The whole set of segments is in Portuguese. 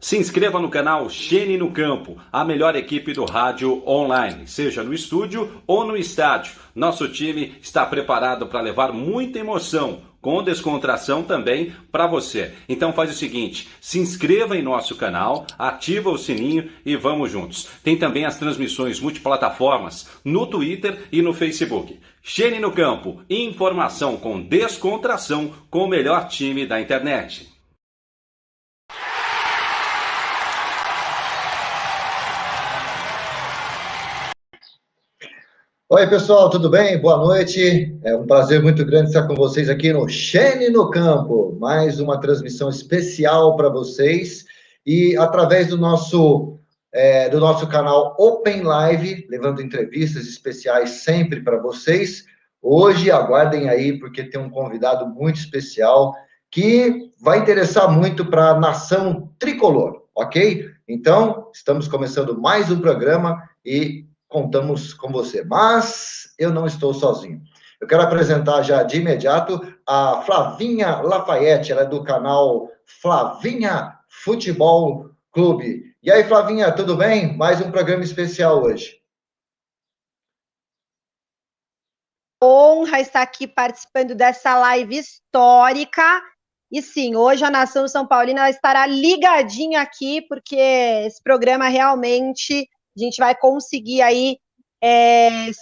Se inscreva no canal Xene no Campo, a melhor equipe do rádio online, seja no estúdio ou no estádio. Nosso time está preparado para levar muita emoção, com descontração também para você. Então faz o seguinte, se inscreva em nosso canal, ativa o sininho e vamos juntos. Tem também as transmissões multiplataformas no Twitter e no Facebook. Xene no Campo, informação com descontração com o melhor time da internet. Oi, pessoal, tudo bem? Boa noite. É um prazer muito grande estar com vocês aqui no Xene no Campo. Mais uma transmissão especial para vocês. E através do nosso canal Open Live, levando entrevistas especiais sempre para vocês. Hoje, aguardem aí, porque tem um convidado muito especial que vai interessar muito para a nação tricolor, ok? Então, estamos começando mais um programa e contamos com você, mas eu não estou sozinho. Eu quero apresentar já de imediato a Flavinha Lafayette, ela é do canal Flavinha Futebol Clube. E aí, Flavinha, tudo bem? Mais um programa especial hoje. Honra estar aqui participando dessa live histórica. E sim, hoje a nação São Paulina estará ligadinha aqui, porque esse programa realmente a gente vai conseguir aí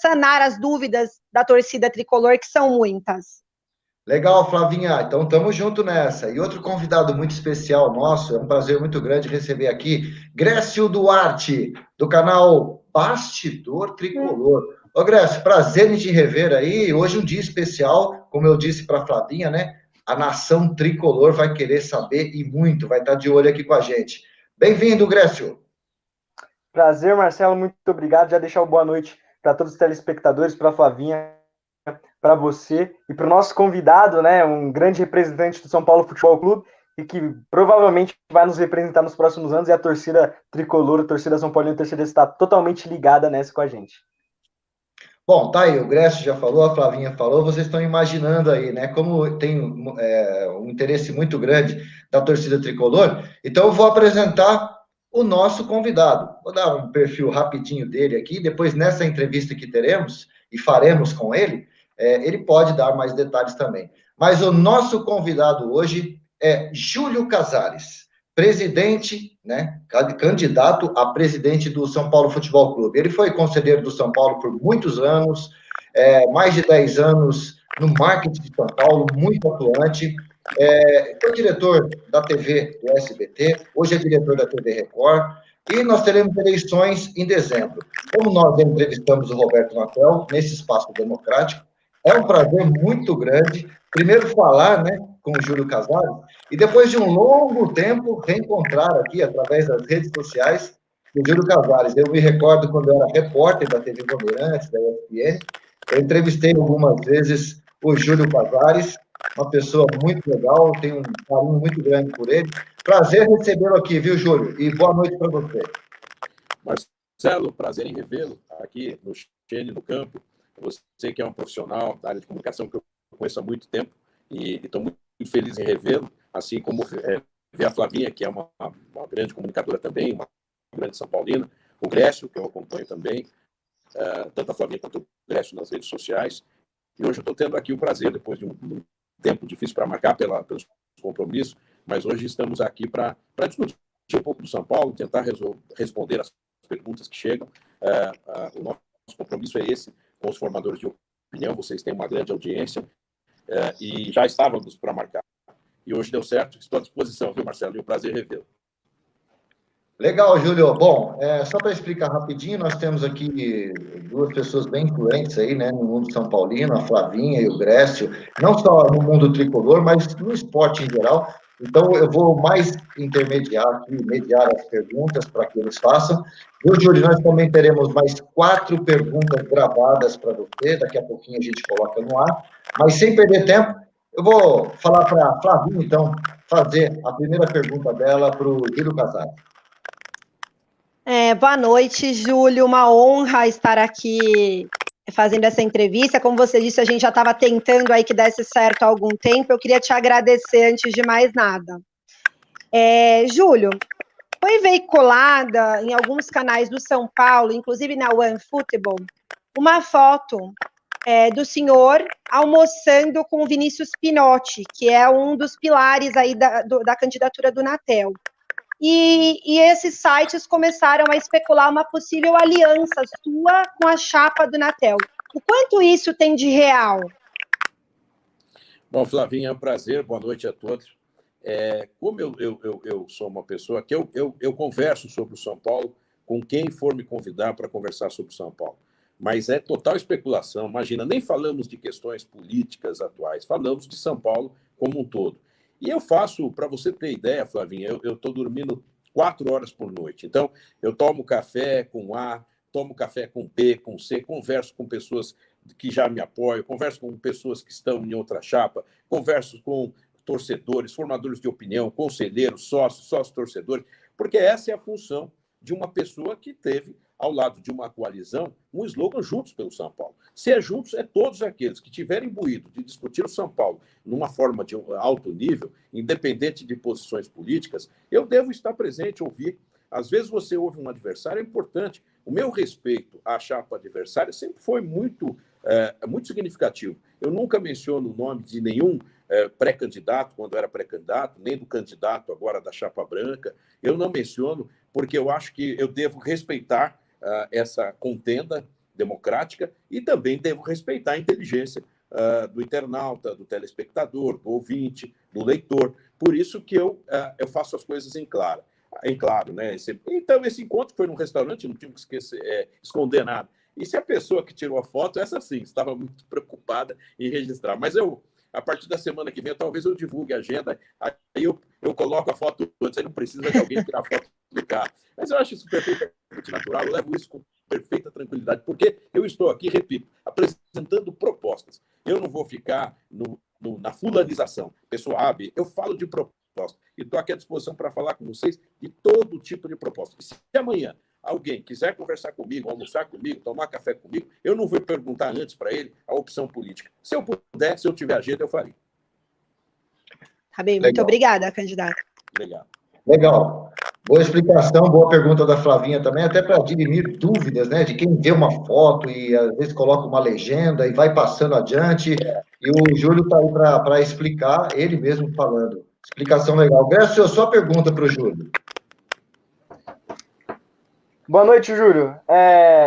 sanar as dúvidas da torcida tricolor, que são muitas. Legal, Flavinha. Então, estamos juntos nessa. E outro convidado muito especial nosso, é um prazer muito grande receber aqui, Grécio Duarte, do canal Bastidor Tricolor. Ô, Grécio, prazer em te rever aí. Hoje um dia especial, como eu disse para a Flavinha, né? A nação tricolor vai querer saber e muito, vai estar de olho aqui com a gente. Bem-vindo, Grécio. Prazer, Marcelo, muito obrigado. Já deixar uma boa noite para todos os telespectadores, para a Flavinha, para você e para o nosso convidado, né, um grande representante do São Paulo Futebol Clube e que provavelmente vai nos representar nos próximos anos, e a torcida tricolor, a torcida São Paulina, a torcida está totalmente ligada nessa com a gente. Bom, tá aí, o Grécio já falou, a Flavinha falou, vocês estão imaginando aí, né, como tem um interesse muito grande da torcida tricolor, então eu vou apresentar o nosso convidado. Vou dar um perfil rapidinho dele aqui, depois nessa entrevista que teremos e faremos com ele, ele pode dar mais detalhes também. Mas o nosso convidado hoje é Júlio Casares, presidente, né, candidato a presidente do São Paulo Futebol Clube. Ele foi conselheiro do São Paulo por muitos anos, mais de 10 anos no marketing de São Paulo, muito atuante. Foi diretor da TV do SBT, hoje é diretor da TV Record, e nós teremos eleições em dezembro. Como nós entrevistamos o Roberto Natel nesse espaço democrático, é um prazer muito grande, primeiro falar, né, com o Júlio Casares, e depois de um longo tempo, reencontrar aqui, através das redes sociais, o Júlio Casares. Eu me recordo quando eu era repórter da TV Bandeirantes, da ESPN, eu entrevistei algumas vezes o Júlio Casares, uma pessoa muito legal, tenho um carinho muito grande por ele. Prazer recebê-lo aqui, viu, Júlio? E boa noite para você. Marcelo, prazer em revê-lo aqui no Xene no Campo. Você que é um profissional da área de comunicação que eu conheço há muito tempo e estou muito feliz em revê-lo, assim como ver a Flavinha, que é uma grande comunicadora também, uma grande São Paulina, o Grécio, que eu acompanho também, tanto a Flavinha quanto o Grécio nas redes sociais. E hoje eu estou tendo aqui o prazer, depois de um tempo difícil para marcar pelos compromissos, mas hoje estamos aqui para discutir um pouco do São Paulo, tentar responder as perguntas que chegam. O nosso compromisso é esse, com os formadores de opinião. Vocês têm uma grande audiência e já estávamos para marcar. E hoje deu certo, estou à disposição, viu, Marcelo? E um prazer revê-lo. Legal, Júlio. Bom, só para explicar rapidinho, nós temos aqui duas pessoas bem influentes aí, né, no mundo São Paulino, a Flavinha e o Grécio, não só no mundo tricolor, mas no esporte em geral. Então, eu vou mais intermediar aqui, mediar as perguntas para que eles façam. Viu, Júlio, nós também teremos mais 4 perguntas gravadas para você, daqui a pouquinho a gente coloca no ar. Mas, sem perder tempo, eu vou falar para a Flavinha, então, fazer a primeira pergunta dela para o Júlio Casares. Boa noite, Júlio. Uma honra estar aqui fazendo essa entrevista. Como você disse, a gente já estava tentando aí que desse certo há algum tempo. Eu queria te agradecer antes de mais nada. Júlio, foi veiculada em alguns canais do São Paulo, inclusive na OneFootball, uma foto do senhor almoçando com o Vinícius Pinotti, que é um dos pilares aí da candidatura do Natel. E esses sites começaram a especular uma possível aliança sua com a chapa do Natel. O quanto isso tem de real? Bom, Flavinha, é um prazer. Boa noite a todos. Como eu sou uma pessoa que eu converso sobre o São Paulo com quem for me convidar para conversar sobre o São Paulo. Mas é total especulação. Imagina, nem falamos de questões políticas atuais, falamos de São Paulo como um todo. E eu faço, para você ter ideia, Flavinha, eu estou dormindo 4 horas por noite. Então, eu tomo café com A, tomo café com B, com C, converso com pessoas que já me apoiam, converso com pessoas que estão em outra chapa, converso com torcedores, formadores de opinião, conselheiros, sócios torcedores, porque essa é a função de uma pessoa que teve, ao lado de uma coalizão, um slogan Juntos pelo São Paulo. Se é juntos, é todos aqueles que tiverem imbuído de discutir o São Paulo numa forma de alto nível, independente de posições políticas, eu devo estar presente, ouvir. Às vezes você ouve um adversário, é importante. O meu respeito à chapa adversária sempre foi muito significativo. Eu nunca menciono o nome de nenhum pré-candidato, quando era pré-candidato, nem do candidato agora da chapa branca. Eu não menciono porque eu acho que eu devo respeitar essa contenda democrática e também devo respeitar a inteligência do internauta, do telespectador, do ouvinte, do leitor. Por isso que eu faço as coisas em claro, né? Então, esse encontro foi num restaurante, não tinha que esconder nada. E se a pessoa que tirou a foto, essa sim, estava muito preocupada em registrar. Mas a partir da semana que vem, talvez eu divulgue a agenda, aí eu coloco a foto antes, aí não precisa de alguém tirar a foto do carro. Mas eu acho isso perfeitamente natural, eu levo isso com perfeita tranquilidade, porque eu estou aqui, repito, apresentando propostas. Eu não vou ficar na fulanização. Pessoa A, B, eu falo de propostas. E estou aqui à disposição para falar com vocês de todo tipo de proposta. E se amanhã alguém quiser conversar comigo, almoçar comigo, tomar café comigo, eu não vou perguntar antes para ele a opção política. Se eu puder, se eu tiver agenda, eu faria. Tá bem, muito obrigada, candidato. Obrigado. Legal. Boa explicação, boa pergunta da Flavinha também, até para dirimir dúvidas, né, de quem vê uma foto e às vezes coloca uma legenda e vai passando adiante. E o Júlio está aí para explicar, ele mesmo falando. Explicação legal. Grécio, sua pergunta para o Júlio. Boa noite, Júlio.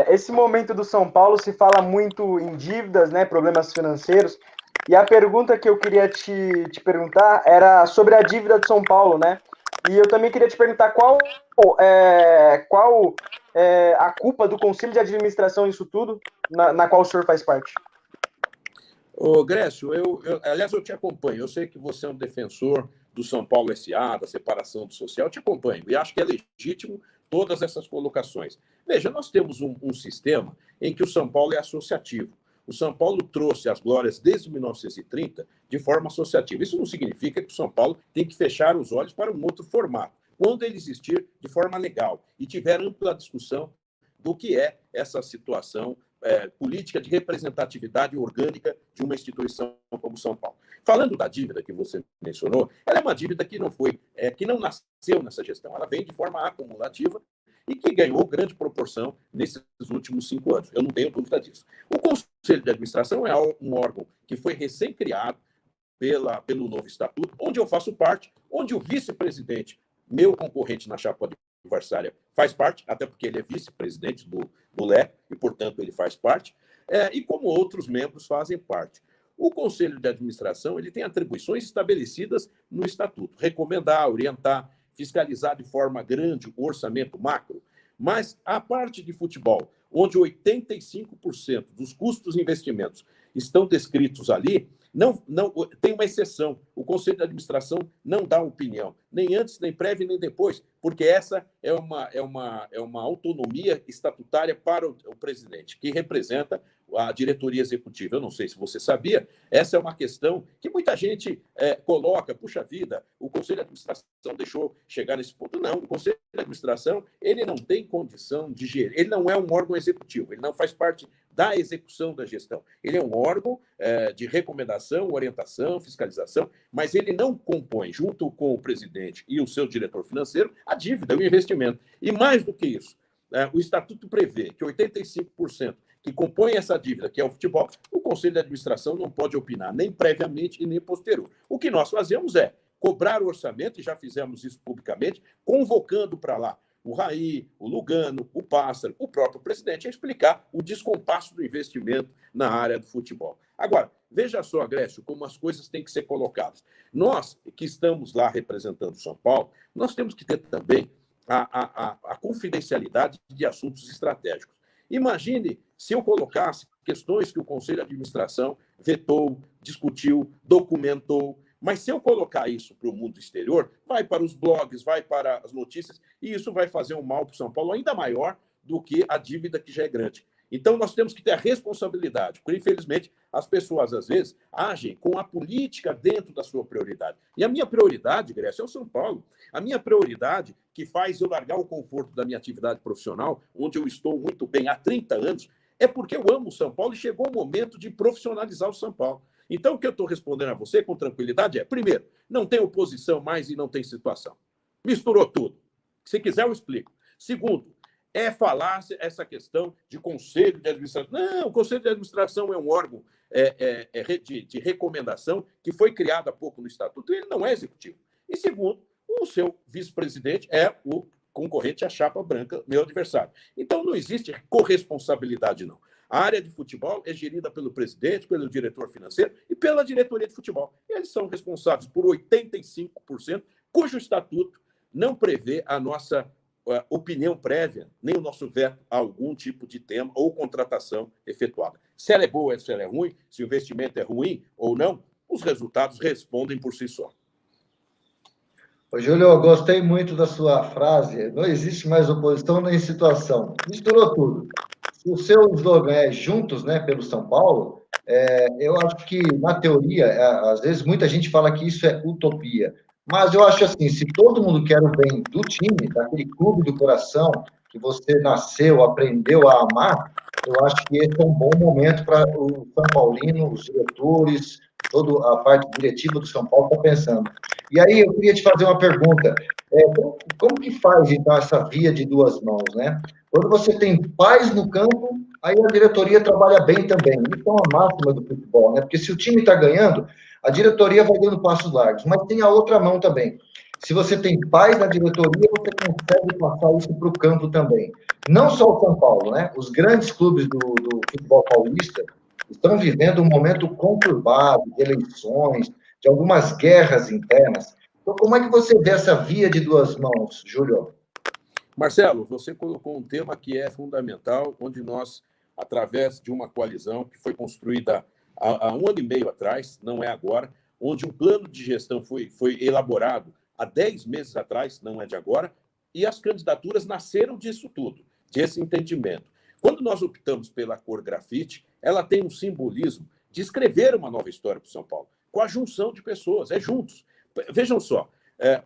Esse momento do São Paulo se fala muito em dívidas, né, problemas financeiros, e a pergunta que eu queria te perguntar era sobre a dívida de São Paulo, né? E eu também queria te perguntar qual a culpa do Conselho de Administração nisso tudo, na qual o senhor faz parte. Ô, Grécio, aliás, eu te acompanho. Eu sei que você é um defensor do São Paulo S.A., da separação do social, eu te acompanho. E acho que é legítimo todas essas colocações. Veja, nós temos um sistema em que o São Paulo é associativo. O São Paulo trouxe as glórias desde 1930 de forma associativa. Isso não significa que o São Paulo tem que fechar os olhos para um outro formato. Quando ele existir de forma legal e tiver ampla discussão do que é essa situação política de representatividade orgânica de uma instituição como São Paulo. Falando da dívida que você mencionou, ela é uma dívida que não nasceu nessa gestão, ela vem de forma acumulativa e que ganhou grande proporção nesses últimos 5 anos. Eu não tenho dúvida disso. O Conselho de Administração é um órgão que foi recém-criado pelo novo estatuto, onde eu faço parte, onde o vice-presidente, meu concorrente na chapa adversária, faz parte, até porque ele é vice-presidente do LE, e, portanto, ele faz parte, e como outros membros fazem parte. O Conselho de Administração ele tem atribuições estabelecidas no estatuto, recomendar, orientar, fiscalizar de forma grande o orçamento macro, mas a parte de futebol, onde 85% dos custos e investimentos estão descritos ali, não tem uma exceção. O Conselho de Administração não dá opinião, nem antes, nem prévia, nem depois, porque essa é uma autonomia estatutária para o presidente, que representa a diretoria executiva. Eu não sei se você sabia, essa é uma questão que muita gente coloca, puxa vida, o Conselho de Administração deixou chegar nesse ponto. Não, o Conselho de Administração ele não tem condição de gerir, ele não é um órgão executivo, ele não faz parte da execução da gestão. Ele é um órgão de recomendação, orientação, fiscalização, mas ele não compõe, junto com o presidente e o seu diretor financeiro, a dívida, o investimento. E mais do que isso, o Estatuto prevê que 85% que compõe essa dívida, que é o futebol, o Conselho de Administração não pode opinar, nem previamente e nem posterior. O que nós fazemos é cobrar o orçamento, e já fizemos isso publicamente, convocando para lá o Raí, o Lugano, o Pássaro, o próprio presidente, a explicar o descompasso do investimento na área do futebol. Agora, veja só, Grécio, como as coisas têm que ser colocadas. Nós, que estamos lá representando São Paulo, nós temos que ter também a confidencialidade de assuntos estratégicos. Imagine se eu colocasse questões que o Conselho de Administração vetou, discutiu, documentou, mas se eu colocar isso para o mundo exterior, vai para os blogs, vai para as notícias, e isso vai fazer um mal para o São Paulo ainda maior do que a dívida que já é grande. Então, nós temos que ter a responsabilidade, porque, infelizmente, as pessoas, às vezes, agem com a política dentro da sua prioridade. E a minha prioridade, Grécia, é o São Paulo. A minha prioridade, que faz eu largar o conforto da minha atividade profissional, onde eu estou muito bem há 30 anos, é porque eu amo o São Paulo e chegou o momento de profissionalizar o São Paulo. Então, o que eu estou respondendo a você com tranquilidade é, primeiro, não tem oposição mais e não tem situação. Misturou tudo. Se quiser, eu explico. Segundo, é falácia essa questão de conselho de administração. Não, o conselho de administração é um órgão de recomendação que foi criado há pouco no Estatuto e ele não é executivo. E segundo, o seu vice-presidente é o concorrente à chapa branca, meu adversário. Então, não existe corresponsabilidade, não. A área de futebol é gerida pelo presidente, pelo diretor financeiro e pela diretoria de futebol. Eles são responsáveis por 85%, cujo estatuto não prevê a nossa opinião prévia, nem o nosso veto a algum tipo de tema ou contratação efetuada. Se ela é boa, se ela é ruim, se o investimento é ruim ou não, os resultados respondem por si só. Ô, Júlio, eu gostei muito da sua frase. Não existe mais oposição nem situação. Misturou tudo. Se o seu slogan é juntos, né, pelo São Paulo, eu acho que, na teoria, às vezes muita gente fala que isso é utopia. Mas eu acho assim, se todo mundo quer o bem do time, daquele clube do coração que você nasceu, aprendeu a amar, eu acho que esse é um bom momento para o São Paulino, os diretores, toda a parte diretiva do São Paulo está pensando. E aí eu queria te fazer uma pergunta. Como que faz, então, essa via de duas mãos, né? Quando você tem paz no campo, aí a diretoria trabalha bem também. Isso é uma máxima do futebol, né? Porque se o time está ganhando, a diretoria vai dando passos largos. Mas tem a outra mão também. Se você tem paz na diretoria, você consegue passar isso para o campo também. Não só o São Paulo, né? Os grandes clubes do futebol paulista estão vivendo um momento conturbado de eleições, de algumas guerras internas. Então, como é que você vê essa via de duas mãos, Júlio? Marcelo, você colocou um tema que é fundamental, onde nós, através de uma coalizão que foi construída há 1 ano e meio atrás, não é agora, onde um plano de gestão foi elaborado há 10 meses atrás, não é de agora, e as candidaturas nasceram disso tudo, desse entendimento. Quando nós optamos pela cor grafite, ela tem um simbolismo de escrever uma nova história para o São Paulo, com a junção de pessoas, juntos. Vejam só,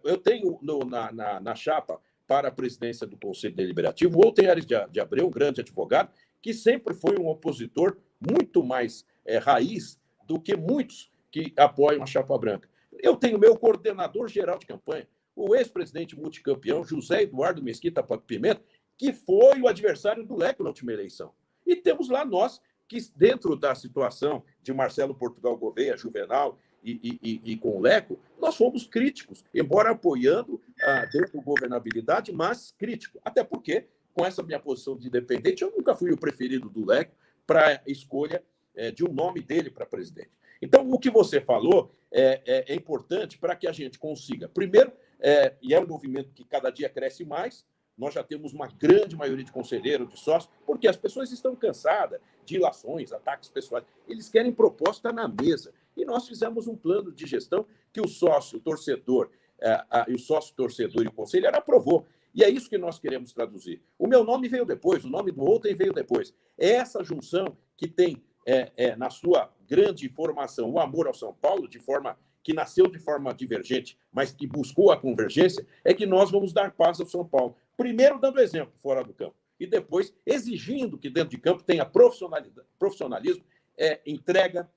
eu tenho na chapa para a presidência do Conselho Deliberativo o Walter Aires de Abreu, um grande advogado, que sempre foi um opositor muito mais raiz do que muitos que apoiam a chapa branca. Eu tenho meu coordenador geral de campanha, o ex-presidente multicampeão José Eduardo Mesquita Pimenta, que foi o adversário do Leco na última eleição. E temos lá nós, que dentro da situação de Marcelo Portugal Gouveia, Juvenal e com o Leco, nós fomos críticos, embora apoiando dentro da governabilidade, mas crítico. Até porque, com essa minha posição de independente, eu nunca fui o preferido do Leco para a escolha de um nome dele para presidente. Então, o que você falou é importante para que a gente consiga. Primeiro, e é um movimento que cada dia cresce mais, nós já temos uma grande maioria de conselheiros, de sócios, porque as pessoas estão cansadas de ilações, ataques pessoais. Eles querem proposta na mesa. E nós fizemos um plano de gestão que o sócio, o torcedor, e o sócio torcedor e o conselheiro aprovou. E é isso que nós queremos traduzir. O meu nome veio depois, o nome do outro veio depois. É essa junção que tem, na sua grande formação, o amor ao São Paulo, que nasceu de forma divergente, mas que buscou a convergência, é que nós vamos dar paz ao São Paulo. Primeiro, dando exemplo fora do campo. e depois exigindo que dentro de campo tenha profissionalismo, entrega,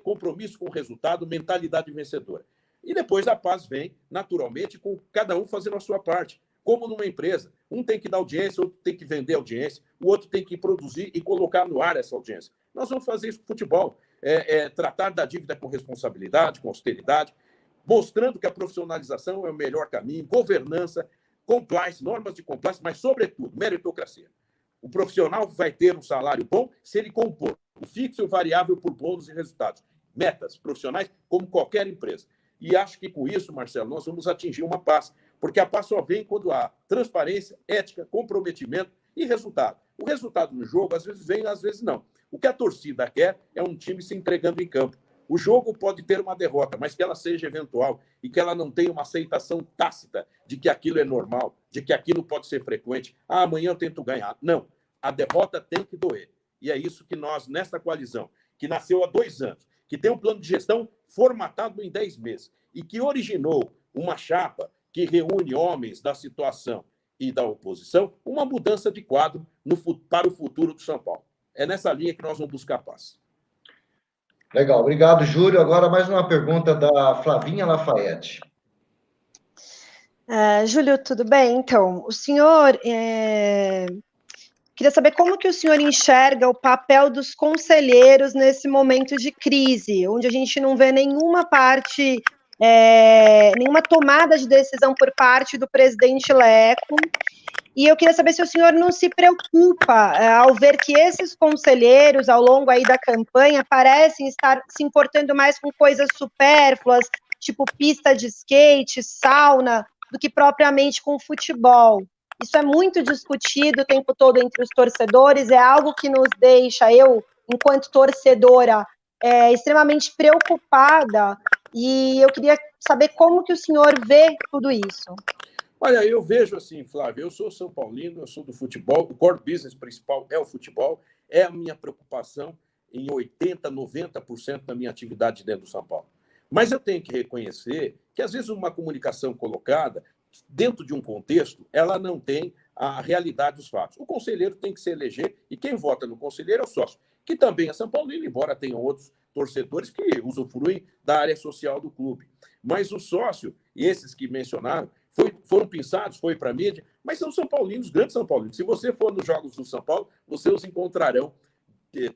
compromisso com o resultado, mentalidade vencedora. E depois a paz vem, naturalmente, com cada um fazendo a sua parte. Como numa empresa. Um tem que dar audiência, outro tem que vender audiência, o outro tem que produzir e colocar no ar essa audiência. Nós vamos fazer isso com o futebol. Tratar da dívida com responsabilidade, com austeridade, mostrando que a profissionalização é o melhor caminho, governança, compliance, normas de compliance, mas, sobretudo, meritocracia. O profissional vai ter um salário bom se ele compor o fixo e o variável por bônus e resultados. Metas profissionais, como qualquer empresa. E acho que com isso, Marcelo, nós vamos atingir uma paz, porque a paz só vem quando há transparência, ética, comprometimento e resultado. O resultado no jogo, às vezes vem, às vezes não. O que a torcida quer é um time se entregando em campo. O jogo pode ter uma derrota, mas que ela seja eventual e que ela não tenha uma aceitação tácita de que aquilo é normal, de que aquilo pode ser frequente. Amanhã eu tento ganhar. Não. A derrota tem que doer. E é isso que nós, nesta coalizão, que nasceu há 2 anos, que tem um plano de gestão formatado em 10 meses e que originou uma chapa que reúne homens da situação e da oposição, uma mudança de quadro para o futuro do São Paulo. É nessa linha que nós vamos buscar paz. Legal, obrigado, Júlio. Agora mais uma pergunta da Flavinha Lafayette. Júlio, tudo bem? Então, o senhor... Queria saber como que o senhor enxerga o papel dos conselheiros nesse momento de crise, onde a gente não vê nenhuma parte, nenhuma tomada de decisão por parte do presidente Leco. E eu queria saber se o senhor não se preocupa ao ver que esses conselheiros, ao longo aí da campanha, parecem estar se importando mais com coisas supérfluas, tipo pista de skate, sauna, do que propriamente com futebol. Isso é muito discutido o tempo todo entre os torcedores, é algo que nos deixa, eu, enquanto torcedora, extremamente preocupada, e eu queria saber como que o senhor vê tudo isso. Olha, eu vejo assim, Flávio, eu sou São Paulino, eu sou do futebol, o core business principal é o futebol, é a minha preocupação em 80%, 90% da minha atividade dentro do São Paulo. Mas eu tenho que reconhecer que, às vezes, uma comunicação colocada dentro de um contexto, ela não tem a realidade dos fatos. O conselheiro tem que se eleger e quem vota no conselheiro é o sócio, que também é São Paulino, embora tenham outros torcedores que usufruem da área social do clube. Mas o sócio, e esses que mencionaram, foram pensados, foi para a mídia, mas são São Paulinos, grandes São Paulinos. Se você for nos jogos do São Paulo, você os encontrarão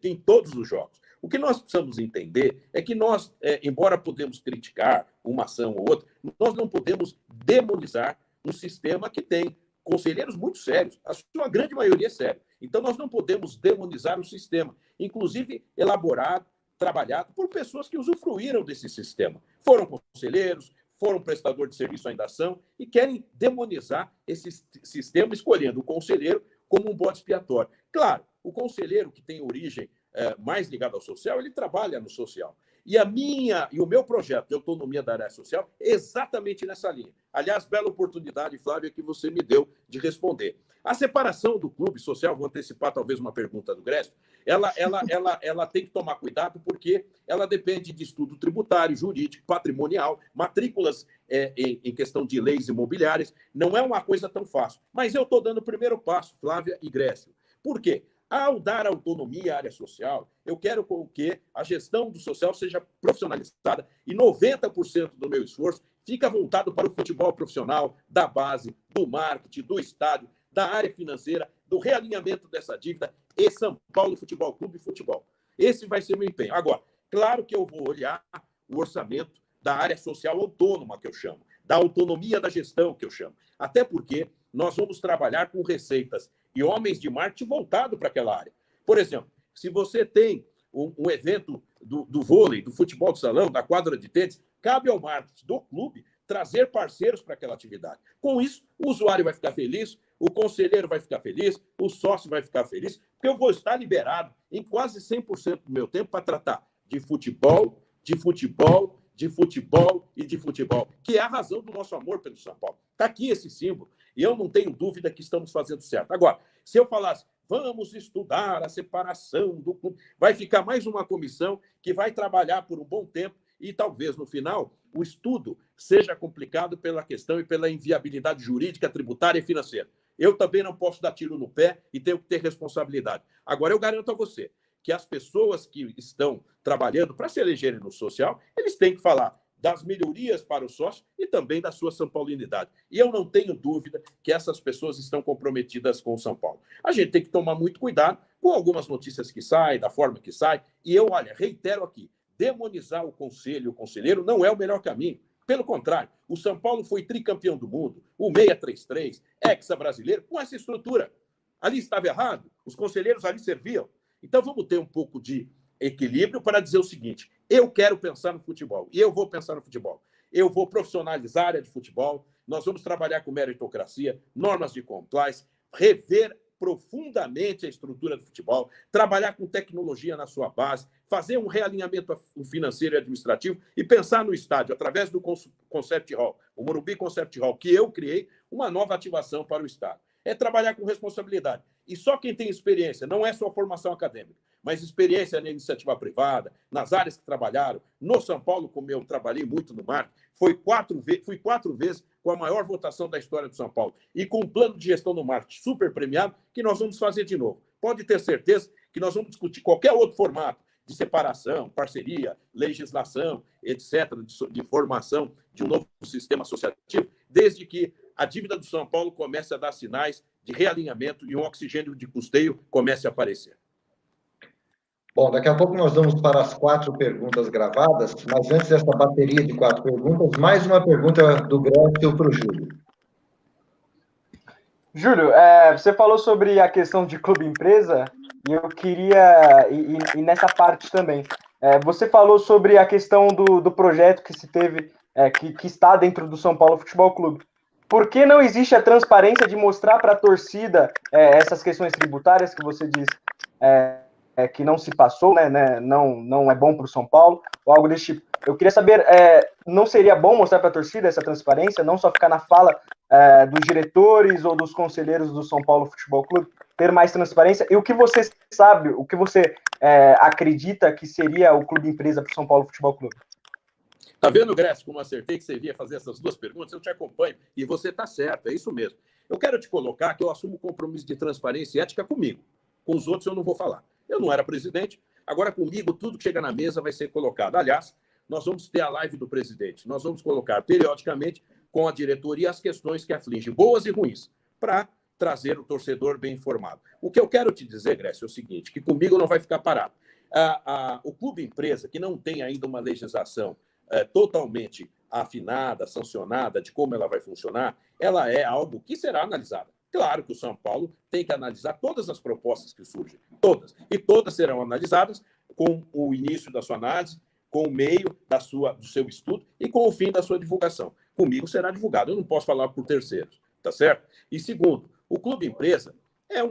em todos os jogos. O que nós precisamos entender é que nós, embora podemos criticar uma ação ou outra, nós não podemos demonizar um sistema que tem conselheiros muito sérios. A sua grande maioria é séria. Então, nós não podemos demonizar o sistema, inclusive elaborado, trabalhado por pessoas que usufruíram desse sistema. Foram conselheiros, foram prestador de serviço ainda são e querem demonizar esse sistema, escolhendo o conselheiro como um bode expiatório. Claro, o conselheiro que tem origem mais ligado ao social, ele trabalha no social. E o meu projeto de autonomia da área social é exatamente nessa linha. Aliás, bela oportunidade, Flávia, que você me deu de responder. A separação do clube social, vou antecipar talvez uma pergunta do Grécio, ela tem que tomar cuidado porque ela depende de estudo tributário, jurídico, patrimonial, matrículas em questão de leis imobiliárias. Não é uma coisa tão fácil. Mas eu estou dando o primeiro passo, Flávia e Grécio. Por quê? Ao dar autonomia à área social, eu quero que a gestão do social seja profissionalizada e 90% do meu esforço fica voltado para o futebol profissional, da base, do marketing, do estádio, da área financeira, do realinhamento dessa dívida e São Paulo Futebol Clube e futebol. Esse vai ser meu empenho. Agora, claro que eu vou olhar o orçamento da área social autônoma, que eu chamo, da autonomia da gestão, que eu chamo. Até porque nós vamos trabalhar com receitas e homens de marketing voltado para aquela área. Por exemplo, se você tem um evento do vôlei, do futebol de salão, da quadra de tênis, cabe ao marketing do clube trazer parceiros para aquela atividade. Com isso, o usuário vai ficar feliz, o conselheiro vai ficar feliz, o sócio vai ficar feliz, porque eu vou estar liberado em quase 100% do meu tempo para tratar de futebol, de futebol, de futebol e de futebol, que é a razão do nosso amor pelo São Paulo. Está aqui esse símbolo, e eu não tenho dúvida que estamos fazendo certo. Agora, se eu falasse, vamos estudar a separação do clube, vai ficar mais uma comissão que vai trabalhar por um bom tempo e talvez, no final, o estudo seja complicado pela questão e pela inviabilidade jurídica, tributária e financeira. Eu também não posso dar tiro no pé e tenho que ter responsabilidade. Agora, eu garanto a você que as pessoas que estão trabalhando para se elegerem no social, eles têm que falar das melhorias para o sócio e também da sua São Paulinidade. E eu não tenho dúvida que essas pessoas estão comprometidas com o São Paulo. A gente tem que tomar muito cuidado com algumas notícias que saem, da forma que saem. E eu, olha, reitero aqui, demonizar o conselho, o conselheiro, não é o melhor caminho. Pelo contrário, o São Paulo foi tricampeão do mundo, o 633, hexa-brasileiro, com essa estrutura. Ali estava errado, os conselheiros ali serviam. Então vamos ter um pouco de equilíbrio para dizer o seguinte: eu quero pensar no futebol, e eu vou pensar no futebol. Eu vou profissionalizar a área de futebol, nós vamos trabalhar com meritocracia, normas de compliance, rever profundamente a estrutura do futebol, trabalhar com tecnologia na sua base, fazer um realinhamento financeiro e administrativo e pensar no estádio, através do Concept Hall, o Morumbi Concept Hall, que eu criei, uma nova ativação para o estádio. É trabalhar com responsabilidade. E só quem tem experiência, não é só formação acadêmica, mas experiência na iniciativa privada, nas áreas que trabalharam. No São Paulo, como eu trabalhei muito no marketing, fui 4 vezes com a maior votação da história do São Paulo. E com um plano de gestão no marketing super premiado, que nós vamos fazer de novo. Pode ter certeza que nós vamos discutir qualquer outro formato de separação, parceria, legislação, etc., de formação de um novo sistema associativo, desde que a dívida do São Paulo comece a dar sinais de realinhamento e um oxigênio de custeio comece a aparecer. Bom, daqui a pouco nós vamos para as 4 perguntas gravadas, mas antes dessa bateria de 4 perguntas, mais uma pergunta do Grécio para o Júlio. Júlio, você falou sobre a questão de clube-empresa, e eu queria, e nessa parte também, você falou sobre a questão do projeto que se teve, que está dentro do São Paulo Futebol Clube. Por que não existe a transparência de mostrar para a torcida essas questões tributárias que você diz que não se passou, né, não é bom para o São Paulo, ou algo desse tipo? Eu queria saber, não seria bom mostrar para a torcida essa transparência, não só ficar na fala dos diretores ou dos conselheiros do São Paulo Futebol Clube, ter mais transparência? E o que você sabe, o que você acredita que seria o clube empresa para o São Paulo Futebol Clube? Tá vendo, Grécio, como acertei que você iria fazer essas 2 perguntas? Eu te acompanho e você está certo, é isso mesmo. Eu quero te colocar que eu assumo compromisso de transparência e ética comigo. Com os outros eu não vou falar. Eu não era presidente, agora comigo tudo que chega na mesa vai ser colocado. Aliás, nós vamos ter a live do presidente. Nós vamos colocar periodicamente com a diretoria as questões que afligem, boas e ruins, para trazer o torcedor bem informado. O que eu quero te dizer, Grécio, é o seguinte, que comigo não vai ficar parado. O clube empresa, que não tem ainda uma legislação totalmente afinada, sancionada de como ela vai funcionar, ela é algo que será analisada. Claro que o São Paulo tem que analisar todas as propostas que surgem, todas. E todas serão analisadas com o início da sua análise, com o meio do seu estudo e com o fim da sua divulgação. Comigo será divulgado, eu não posso falar por terceiros, tá certo? E segundo, o clube empresa é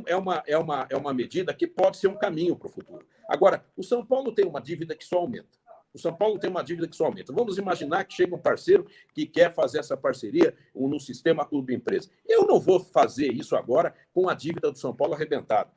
uma medida que pode ser um caminho para o futuro. Agora, o São Paulo tem uma dívida que só aumenta. O São Paulo tem uma dívida que só aumenta. Vamos imaginar que chega um parceiro que quer fazer essa parceria no sistema clube-empresa. Eu não vou fazer isso agora com a dívida do São Paulo arrebentada.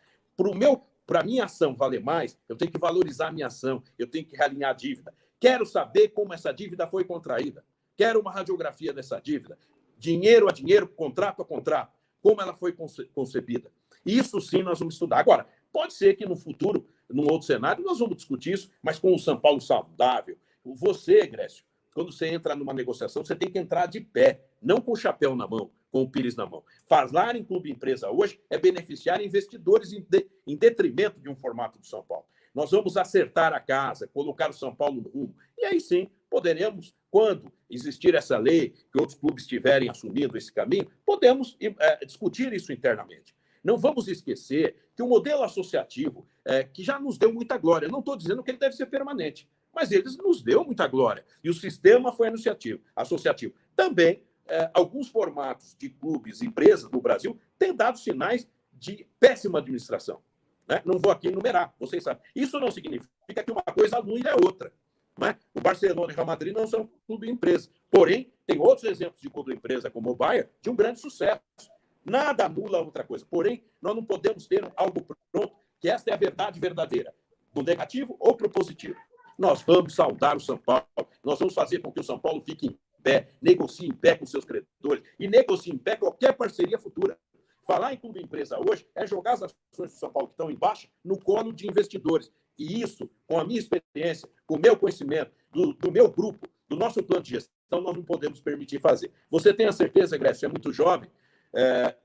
Para a minha ação valer mais, eu tenho que valorizar a minha ação, eu tenho que realinhar a dívida. Quero saber como essa dívida foi contraída. Quero uma radiografia dessa dívida. Dinheiro a dinheiro, contrato a contrato. Como ela foi concebida. Isso sim nós vamos estudar. Agora, pode ser que no futuro, num outro cenário, nós vamos discutir isso, mas com o São Paulo saudável. Você, Grécio, quando você entra numa negociação, você tem que entrar de pé, não com o chapéu na mão, com o pires na mão. Falar em clube empresa hoje é beneficiar investidores em detrimento de um formato do São Paulo. Nós vamos acertar a casa, colocar o São Paulo no rumo. E aí sim, poderemos, quando existir essa lei, que outros clubes estiverem assumindo esse caminho, podemos discutir isso internamente. Não vamos esquecer que o modelo associativo, que já nos deu muita glória, não estou dizendo que ele deve ser permanente, mas ele nos deu muita glória. E o sistema foi associativo. Também, alguns formatos de clubes e empresas no Brasil têm dado sinais de péssima administração. Né? Não vou aqui enumerar, vocês sabem. Isso não significa que uma coisa anule a outra. Né? O Barcelona e o Real Madrid não são clube empresa. Porém, tem outros exemplos de clube empresa, como o Bayern, de um grande sucesso. Nada anula outra coisa. Porém, nós não podemos ter algo pronto, que esta é a verdade verdadeira, do negativo ou para o positivo. Nós vamos saudar o São Paulo, nós vamos fazer com que o São Paulo fique em pé, negocie em pé com seus credores e negocie em pé qualquer parceria futura. Falar em clube empresa hoje é jogar as ações do São Paulo que estão em baixa no colo de investidores. E isso, com a minha experiência, com o meu conhecimento, do meu grupo, do nosso plano de gestão, nós não podemos permitir fazer. Você tem a certeza, Grécio, é muito jovem,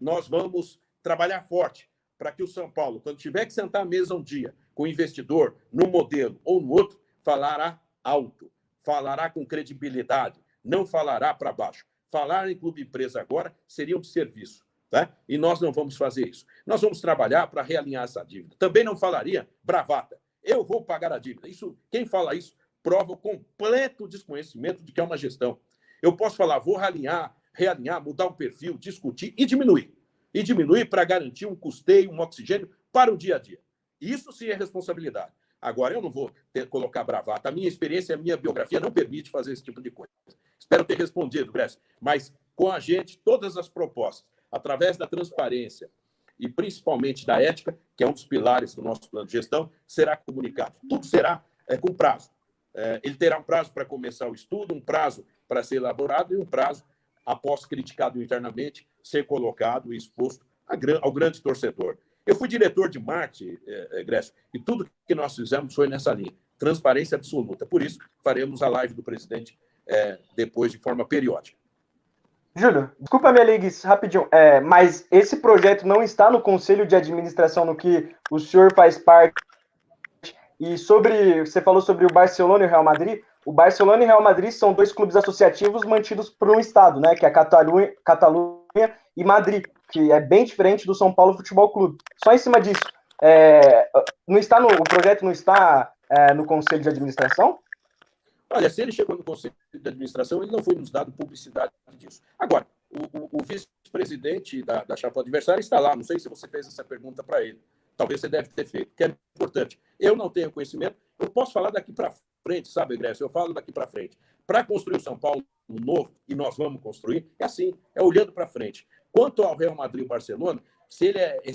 nós vamos trabalhar forte para que o São Paulo, quando tiver que sentar à mesa um dia com o investidor, num modelo ou no outro, falará alto, falará com credibilidade, não falará para baixo. Falar em clube empresa agora seria um serviço. Tá? E nós não vamos fazer isso. Nós vamos trabalhar para realinhar essa dívida. Também não falaria bravata. Eu vou pagar a dívida. Quem fala isso prova o completo desconhecimento de que é uma gestão. Eu posso falar, vou realinhar, mudar o perfil, discutir e diminuir. E diminuir para garantir um custeio, um oxigênio para o dia a dia. Isso sim é responsabilidade. Agora, eu não vou colocar bravata. A minha experiência, a minha biografia não permite fazer esse tipo de coisa. Espero ter respondido, Grécio. Mas, com a gente, todas as propostas, através da transparência e principalmente da ética, que é um dos pilares do nosso plano de gestão, será comunicado. Tudo será com prazo. Ele terá um prazo para começar o estudo, um prazo para ser elaborado e um prazo, após criticado internamente, ser colocado e exposto ao grande torcedor. Eu fui diretor de marketing, Grécio, e tudo que nós fizemos foi nessa linha. Transparência absoluta. Por isso, faremos a live do presidente depois de forma periódica. Júlio, desculpa minha leiguice, rapidinho, mas esse projeto não está no Conselho de Administração no que o senhor faz parte. E você falou sobre o Barcelona e o Real Madrid. O Barcelona e o Real Madrid são dois clubes associativos mantidos por um estado, né? Que é a Catalunha e Madrid, que é bem diferente do São Paulo Futebol Clube. Só em cima disso, o projeto não está no Conselho de Administração? Olha, se ele chegou no Conselho de Administração, ele não foi nos dado publicidade disso. Agora, o vice-presidente da chapa adversária está lá. Não sei se você fez essa pergunta para ele. Talvez você deve ter feito, que é importante. Eu não tenho conhecimento. Eu posso falar daqui para frente, sabe, Grécio? Eu falo daqui para frente. Para construir o São Paulo novo, e nós vamos construir, é assim, é olhando para frente. Quanto ao Real Madrid e o Barcelona, se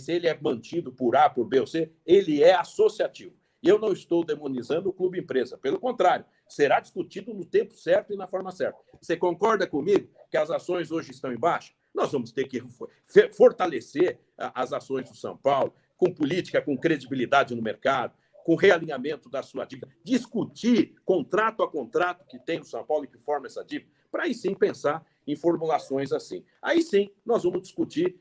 ele é mantido por A, por B ou C, ele é associativo. E eu não estou demonizando o clube empresa. Pelo contrário, será discutido no tempo certo e na forma certa. Você concorda comigo que as ações hoje estão em baixa? Nós vamos ter que fortalecer as ações do São Paulo, com política, com credibilidade no mercado, com realinhamento da sua dívida, discutir contrato a contrato que tem no São Paulo e que forma essa dívida, para aí sim pensar em formulações assim. Aí sim nós vamos discutir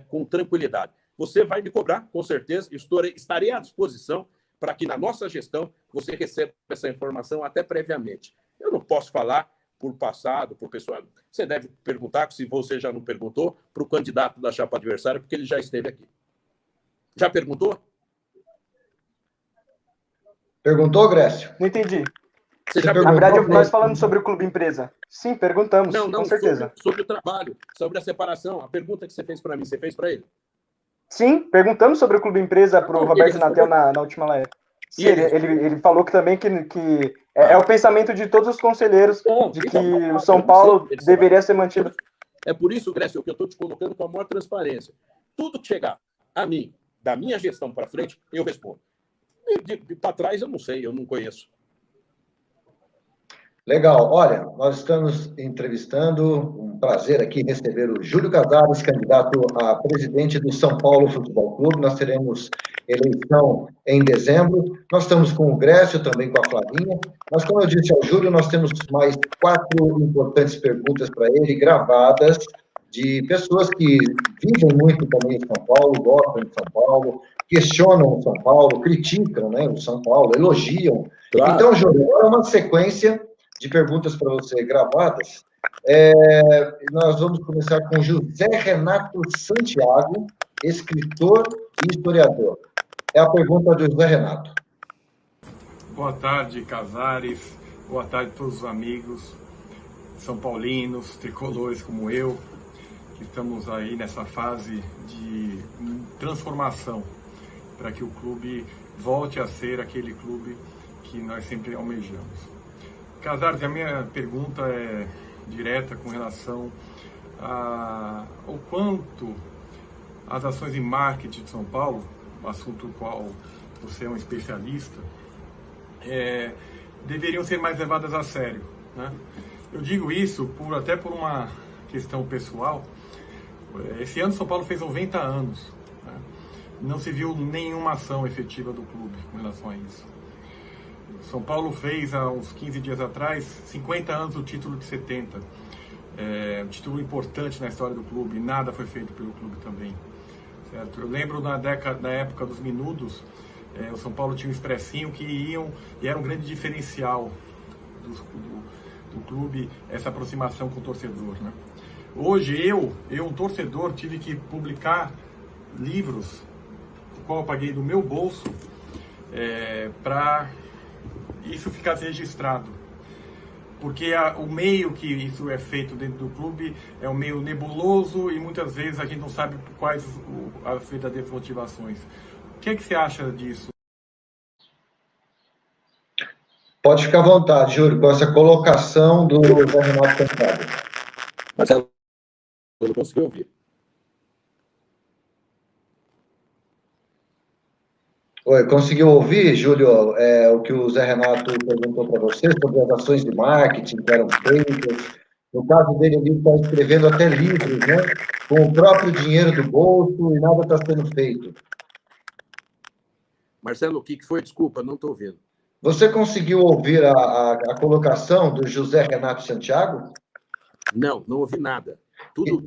com tranquilidade. Você vai me cobrar, com certeza, estarei à disposição para que na nossa gestão você receba essa informação até previamente. Eu não posso falar por passado, por pessoal. Você deve perguntar, se você já não perguntou, para o candidato da chapa adversária, porque ele já esteve aqui. Já perguntou? Perguntou, Grécio? Não entendi. Você já Na verdade, nós falamos sobre o clube empresa. Sim, perguntamos, não, com certeza. Sobre o trabalho, sobre a separação. A pergunta que você fez para mim, você fez para ele? Sim, perguntamos sobre o clube empresa para o Roberto Natel na última live. Sim, ele falou que também que é o pensamento de todos os conselheiros de que o São Paulo deveria ser mantido. É por isso, Grécio, que eu estou te colocando com a maior transparência. Tudo que chegar a mim, da minha gestão para frente, eu respondo. Para trás, eu não sei, eu não conheço. Legal. Olha, nós estamos entrevistando, um prazer aqui receber o Júlio Casares, candidato a presidente do São Paulo Futebol Clube. Nós teremos eleição em dezembro. Nós estamos com o Grécio, também com a Flavinha. Mas, como eu disse ao Júlio, nós temos mais 4 importantes perguntas para ele, gravadas, de pessoas que vivem muito também em São Paulo, gostam de São Paulo, questionam o São Paulo, criticam, né, o São Paulo, elogiam. Claro. Então, Júlio, é uma sequência de perguntas para você gravadas. Nós vamos começar com José Renato Santiago, escritor e historiador. É a pergunta do José Renato. Boa tarde, Casares. Boa tarde a todos os amigos são paulinos, tricolores como eu, que estamos aí nessa fase de transformação para que o clube volte a ser aquele clube que nós sempre almejamos. Casares, a minha pergunta é direta com relação ao quanto as ações de marketing de São Paulo, assunto no qual você é um especialista, deveriam ser mais levadas a sério, né? Eu digo isso até por uma questão pessoal. Esse ano São Paulo fez 90 anos. Né? Não se viu nenhuma ação efetiva do clube com relação a isso. São Paulo fez, há uns 15 dias atrás, 50 anos do título de 70. Um título importante na história do clube. Nada foi feito pelo clube também. Certo? Eu lembro na época dos Minutos, o São Paulo tinha um expressinho que iam, e era um grande diferencial do clube, essa aproximação com o torcedor. Né? Hoje, eu, um torcedor, tive que publicar livros, o qual eu paguei do meu bolso, para isso ficar registrado. Porque o meio que isso é feito dentro do clube é um meio nebuloso e muitas vezes a gente não sabe quais as verdadeiras motivações. O que você acha disso? Pode ficar à vontade, Júlio, com essa colocação do Zé Renato Santiago. Marcelo, eu não consegui ouvir. Oi, conseguiu ouvir, Júlio, o que o Zé Renato perguntou para você sobre as ações de marketing que eram feitas? No caso dele, ele está escrevendo até livros, né? Com o próprio dinheiro do bolso e nada está sendo feito. Marcelo, o que foi? Desculpa, não estou ouvindo. Você conseguiu ouvir a colocação do José Renato Santiago? Não ouvi nada. Tudo.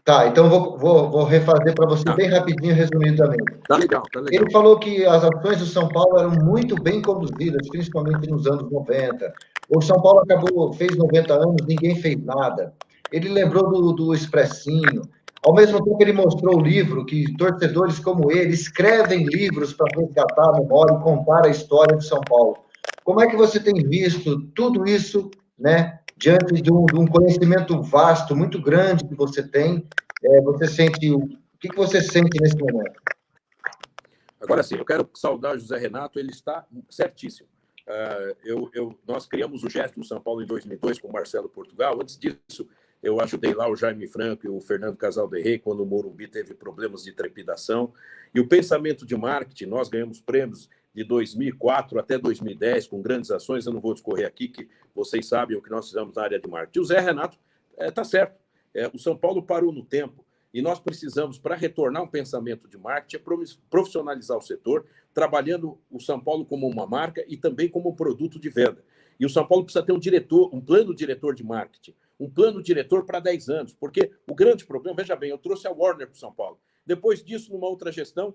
Tá, então vou refazer para você bem rapidinho, resumidamente. Tá legal. Ele falou que as ações do São Paulo eram muito bem conduzidas, principalmente nos anos 90. O São Paulo fez 90 anos, ninguém fez nada. Ele lembrou do Expressinho. Ao mesmo tempo, ele mostrou o livro que torcedores como ele escrevem livros para resgatar a memória e contar a história de São Paulo. Como é que você tem visto tudo isso, né, diante de um conhecimento vasto, muito grande que você tem? O que você sente nesse momento? Agora sim, eu quero saudar o José Renato, ele está certíssimo. Nós criamos o Gesto no São Paulo em 2002 com o Marcelo Portugal. Antes disso, eu ajudei lá o Jaime Franco e o Fernando Casalderrey quando o Morumbi teve problemas de trepidação. E o pensamento de marketing, nós ganhamos prêmios de 2004 até 2010 com grandes ações. Eu não vou discorrer aqui, que vocês sabem o que nós fizemos na área de marketing. O Zé Renato está certo. O São Paulo parou no tempo. E nós precisamos, para retornar um pensamento de marketing, profissionalizar o setor, trabalhando o São Paulo como uma marca e também como um produto de venda. E o São Paulo precisa ter um plano diretor de marketing, um plano diretor para 10 anos, porque o grande problema, veja bem, eu trouxe a Warner para o São Paulo. Depois disso, numa outra gestão,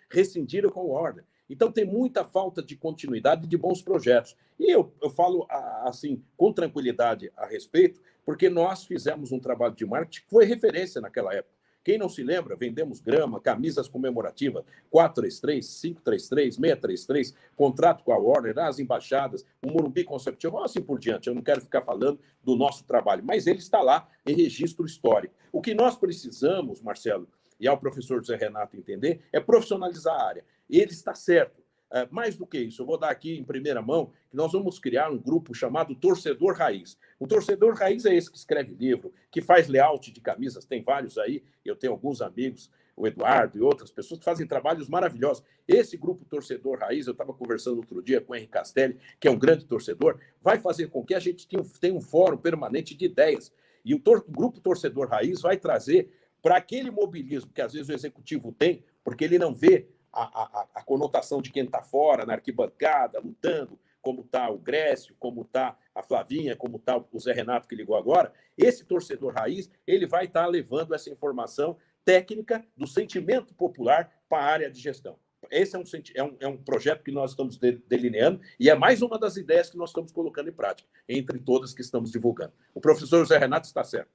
rescindiram com a Warner. Então, tem muita falta de continuidade de bons projetos. E eu falo, assim, com tranquilidade a respeito, porque nós fizemos um trabalho de marketing que foi referência naquela época. Quem não se lembra, vendemos grama, camisas comemorativas, 433, 533, 633, contrato com a Warner, as embaixadas, o Morumbi Conceptivo, assim por diante. Eu não quero ficar falando do nosso trabalho, mas ele está lá em registro histórico. O que nós precisamos, Marcelo, e ao professor José Renato entender, é profissionalizar a área. Ele está certo. Mais do que isso, eu vou dar aqui em primeira mão que nós vamos criar um grupo chamado Torcedor Raiz. O Torcedor Raiz é esse que escreve livro, que faz layout de camisas, tem vários aí, eu tenho alguns amigos, o Eduardo e outras pessoas que fazem trabalhos maravilhosos. Esse grupo Torcedor Raiz, eu estava conversando outro dia com o Henrique Castelli, que é um grande torcedor, vai fazer com que a gente tenha um fórum permanente de ideias. E o grupo Torcedor Raiz vai trazer para aquele mobilismo que às vezes o executivo tem, porque ele não vê a conotação de quem está fora, na arquibancada, lutando, como está o Grécio, como está a Flavinha, como está o Zé Renato que ligou agora. Esse torcedor raiz, ele vai estar levando essa informação técnica do sentimento popular para a área de gestão. Esse é um projeto que nós estamos delineando e é mais uma das ideias que nós estamos colocando em prática, entre todas que estamos divulgando. O professor Zé Renato está certo.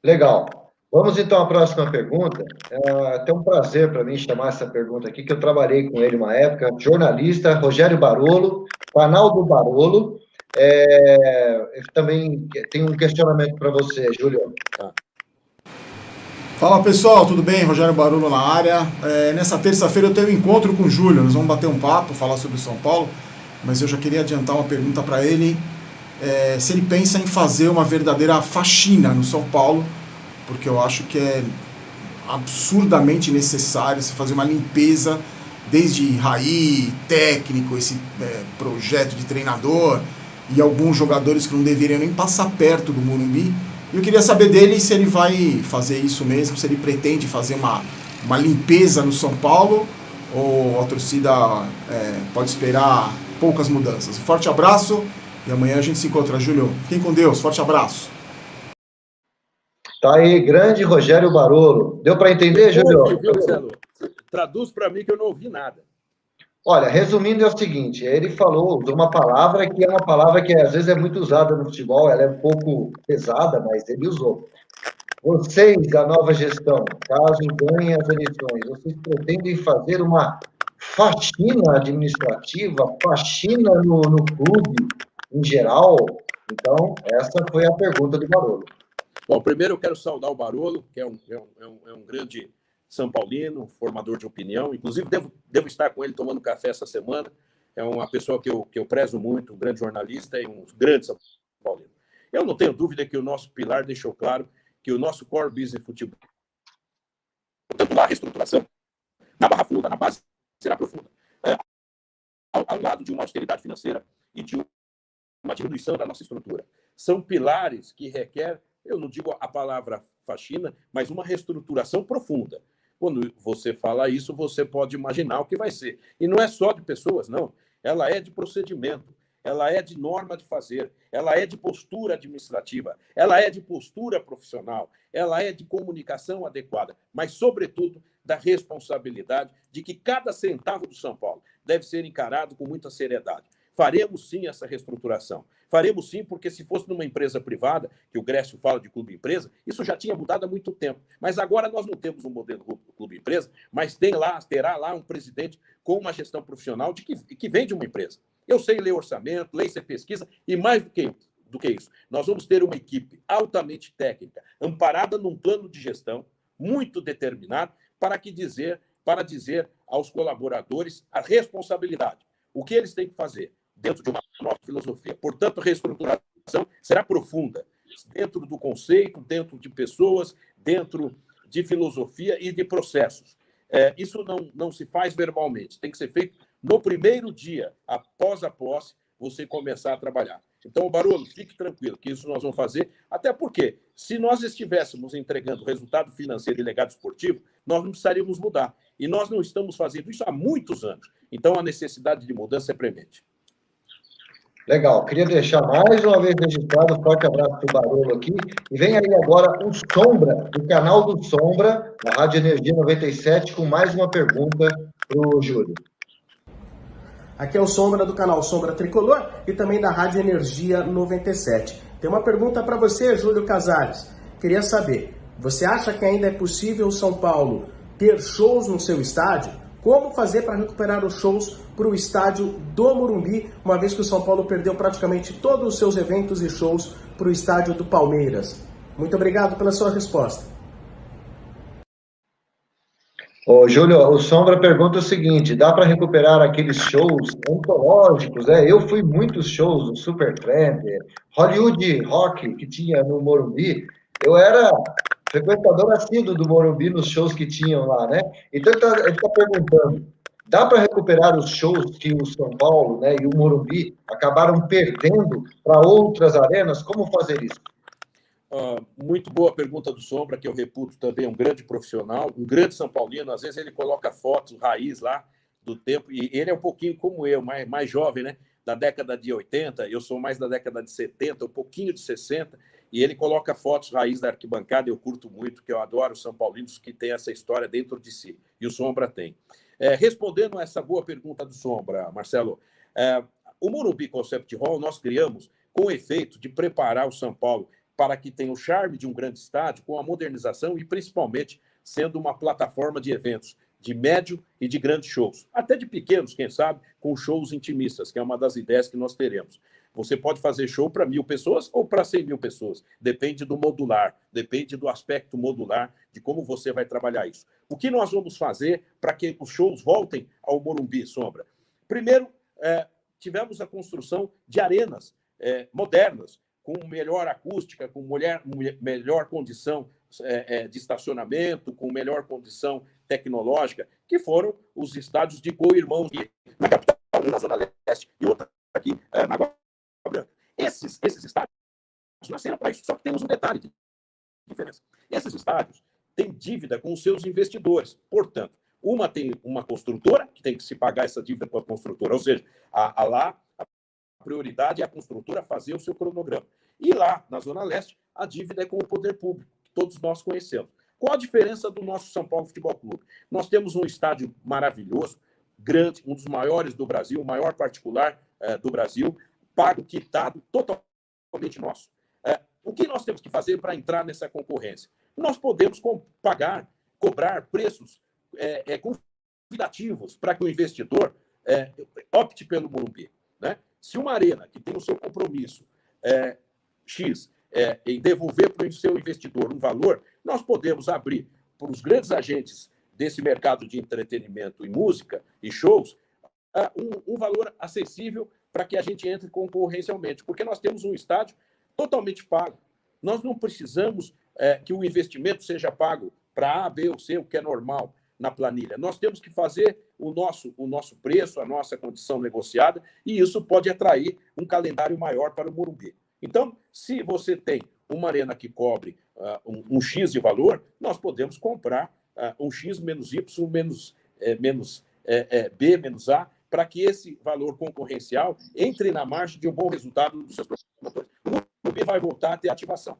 Legal. Vamos, então, à próxima pergunta. É até um prazer para mim chamar essa pergunta aqui, que eu trabalhei com ele uma época, jornalista, Rogério Barolo, canal do Barolo. Também tem um questionamento para você, Júlio. Fala, pessoal, tudo bem? Rogério Barolo na área. Nessa terça-feira eu tenho um encontro com o Júlio, nós vamos bater um papo, falar sobre o São Paulo, mas eu já queria adiantar uma pergunta para ele, se ele pensa em fazer uma verdadeira faxina no São Paulo, porque eu acho que é absurdamente necessário você fazer uma limpeza, desde Raí, técnico, esse projeto de treinador, e alguns jogadores que não deveriam nem passar perto do Morumbi, E eu queria saber dele se ele vai fazer isso mesmo, se ele pretende fazer uma limpeza no São Paulo, ou a torcida pode esperar poucas mudanças. Forte abraço e amanhã a gente se encontra. Júlio, fiquem com Deus. Forte abraço. Tá aí, grande Rogério Barolo. Deu para entender, Júlio? Viu, Marcelo? Traduz para mim que eu não ouvi nada. Olha, resumindo é o seguinte, ele falou de uma palavra que é uma palavra que às vezes é muito usada no futebol, ela é um pouco pesada, mas ele usou. Vocês, da nova gestão, caso ganhem as eleições, vocês pretendem fazer uma faxina administrativa, faxina no clube em geral? Então, essa foi a pergunta do Barolo. Bom, primeiro eu quero saudar o Barolo, que é um grande São Paulino, formador de opinião. Inclusive, devo estar com ele tomando café essa semana. É uma pessoa que eu prezo muito, um grande jornalista e um grande São Paulino. Eu não tenho dúvida que o nosso pilar deixou claro que o nosso core business futebol, tanto na reestruturação, na barra funda, na base, será profunda. Ao lado de uma austeridade financeira e de uma diminuição da nossa estrutura. São pilares que requerem, eu não digo a palavra faxina, mas uma reestruturação profunda. Quando você fala isso, você pode imaginar o que vai ser. E não é só de pessoas, não. Ela é de procedimento, ela é de norma de fazer, ela é de postura administrativa, ela é de postura profissional, ela é de comunicação adequada, mas, sobretudo, da responsabilidade de que cada centavo do São Paulo deve ser encarado com muita seriedade. Faremos sim essa reestruturação. Faremos sim, porque se fosse numa empresa privada, que o Grécio fala de clube-empresa, isso já tinha mudado há muito tempo. Mas agora nós não temos um modelo clube-empresa, mas terá lá um presidente com uma gestão profissional que vem de uma empresa. Eu sei ler orçamento, ler pesquisa, e mais do que isso, nós vamos ter uma equipe altamente técnica, amparada num plano de gestão muito determinado, para dizer aos colaboradores a responsabilidade, o que eles têm que fazer dentro de uma nova filosofia. Portanto, a reestruturação será profunda, dentro do conceito, dentro de pessoas, dentro de filosofia e de processos. Isso não se faz verbalmente, tem que ser feito no primeiro dia, após a posse, você começar a trabalhar. Então, Barolo, fique tranquilo que isso nós vamos fazer, até porque, se nós estivéssemos entregando resultado financeiro e legado esportivo, nós não precisaríamos mudar. E nós não estamos fazendo isso há muitos anos. Então, a necessidade de mudança é premente. Legal, queria deixar mais uma vez registrado, forte abraço para o Barolo aqui, e vem aí agora o Sombra, do canal do Sombra, na Rádio Energia 97, com mais uma pergunta para o Júlio. Aqui é o Sombra do canal Sombra Tricolor e também da Rádio Energia 97. Tem uma pergunta para você, Júlio Casares. Queria saber, você acha que ainda é possível o São Paulo ter shows no seu estádio? Como fazer para recuperar os shows para o estádio do Morumbi, uma vez que o São Paulo perdeu praticamente todos os seus eventos e shows para o estádio do Palmeiras? Muito obrigado pela sua resposta. Ô, Júlio, o Sombra pergunta o seguinte, dá para recuperar aqueles shows antológicos, né? Eu fui muitos shows do Supertramp, Hollywood Rock, que tinha no Morumbi. Eu era frequentador assíduo do Morumbi nos shows que tinham lá, né? Então, ele está perguntando, dá para recuperar os shows que o São Paulo, né, e o Morumbi acabaram perdendo para outras arenas? Como fazer isso? Muito boa pergunta do Sombra, que eu reputo também um grande profissional, um grande São Paulino. Às vezes ele coloca fotos raiz lá do tempo, e ele é um pouquinho como eu, mais jovem, né? Da década de 80, eu sou mais da década de 70, um pouquinho de 60, e ele coloca fotos raiz da arquibancada, eu curto muito, que eu adoro os São Paulinos que têm essa história dentro de si, e o Sombra tem. Respondendo a essa boa pergunta do Sombra, Marcelo, o Morumbi Concept Hall nós criamos com o efeito de preparar o São Paulo para que tenha o charme de um grande estádio, com a modernização e, principalmente, sendo uma plataforma de eventos de médio e de grandes shows. Até de pequenos, quem sabe, com shows intimistas, que é uma das ideias que nós teremos. Você pode fazer show para 1.000 pessoas ou para 100.000 pessoas. Depende do modular, depende do aspecto modular, de como você vai trabalhar isso. O que nós vamos fazer para que os shows voltem ao Morumbi, Sombra? Primeiro, tivemos a construção de arenas modernas, com melhor acústica, com melhor condição de estacionamento, com melhor condição tecnológica, que foram os estádios de co-irmãos na capital, na Zona Leste, e outra aqui na Água Branca. Esses estádios na cena para isso. Só que temos um detalhe de diferença. Esses estádios têm dívida com os seus investidores. Portanto, uma tem uma construtora, que tem que se pagar essa dívida com a construtora. Ou seja, a prioridade é a construtora fazer o seu cronograma. E lá, na Zona Leste, a dívida é com o poder público, que todos nós conhecemos. Qual a diferença do nosso São Paulo Futebol Clube? Nós temos um estádio maravilhoso, grande, um dos maiores do Brasil, o maior particular do Brasil, pago, quitado, totalmente nosso. O que nós temos que fazer para entrar nessa concorrência? Nós podemos cobrar preços convidativos para que o investidor opte pelo Morumbi, né? Se uma arena que tem o seu compromisso X em devolver para o seu investidor um valor, nós podemos abrir para os grandes agentes desse mercado de entretenimento e música e shows um valor acessível para que a gente entre concorrencialmente, porque nós temos um estádio totalmente pago. Nós não precisamos que o investimento seja pago para A, B ou C, o que é normal na planilha. Nós temos que fazer o nosso preço, a nossa condição negociada, e isso pode atrair um calendário maior para o Morumbi. Então, se você tem uma arena que cobre um X de valor, nós podemos comprar um X menos Y menos B menos A, para que esse valor concorrencial entre na margem de um bom resultado dos seus promotores. O Morumbi vai voltar a ter ativação.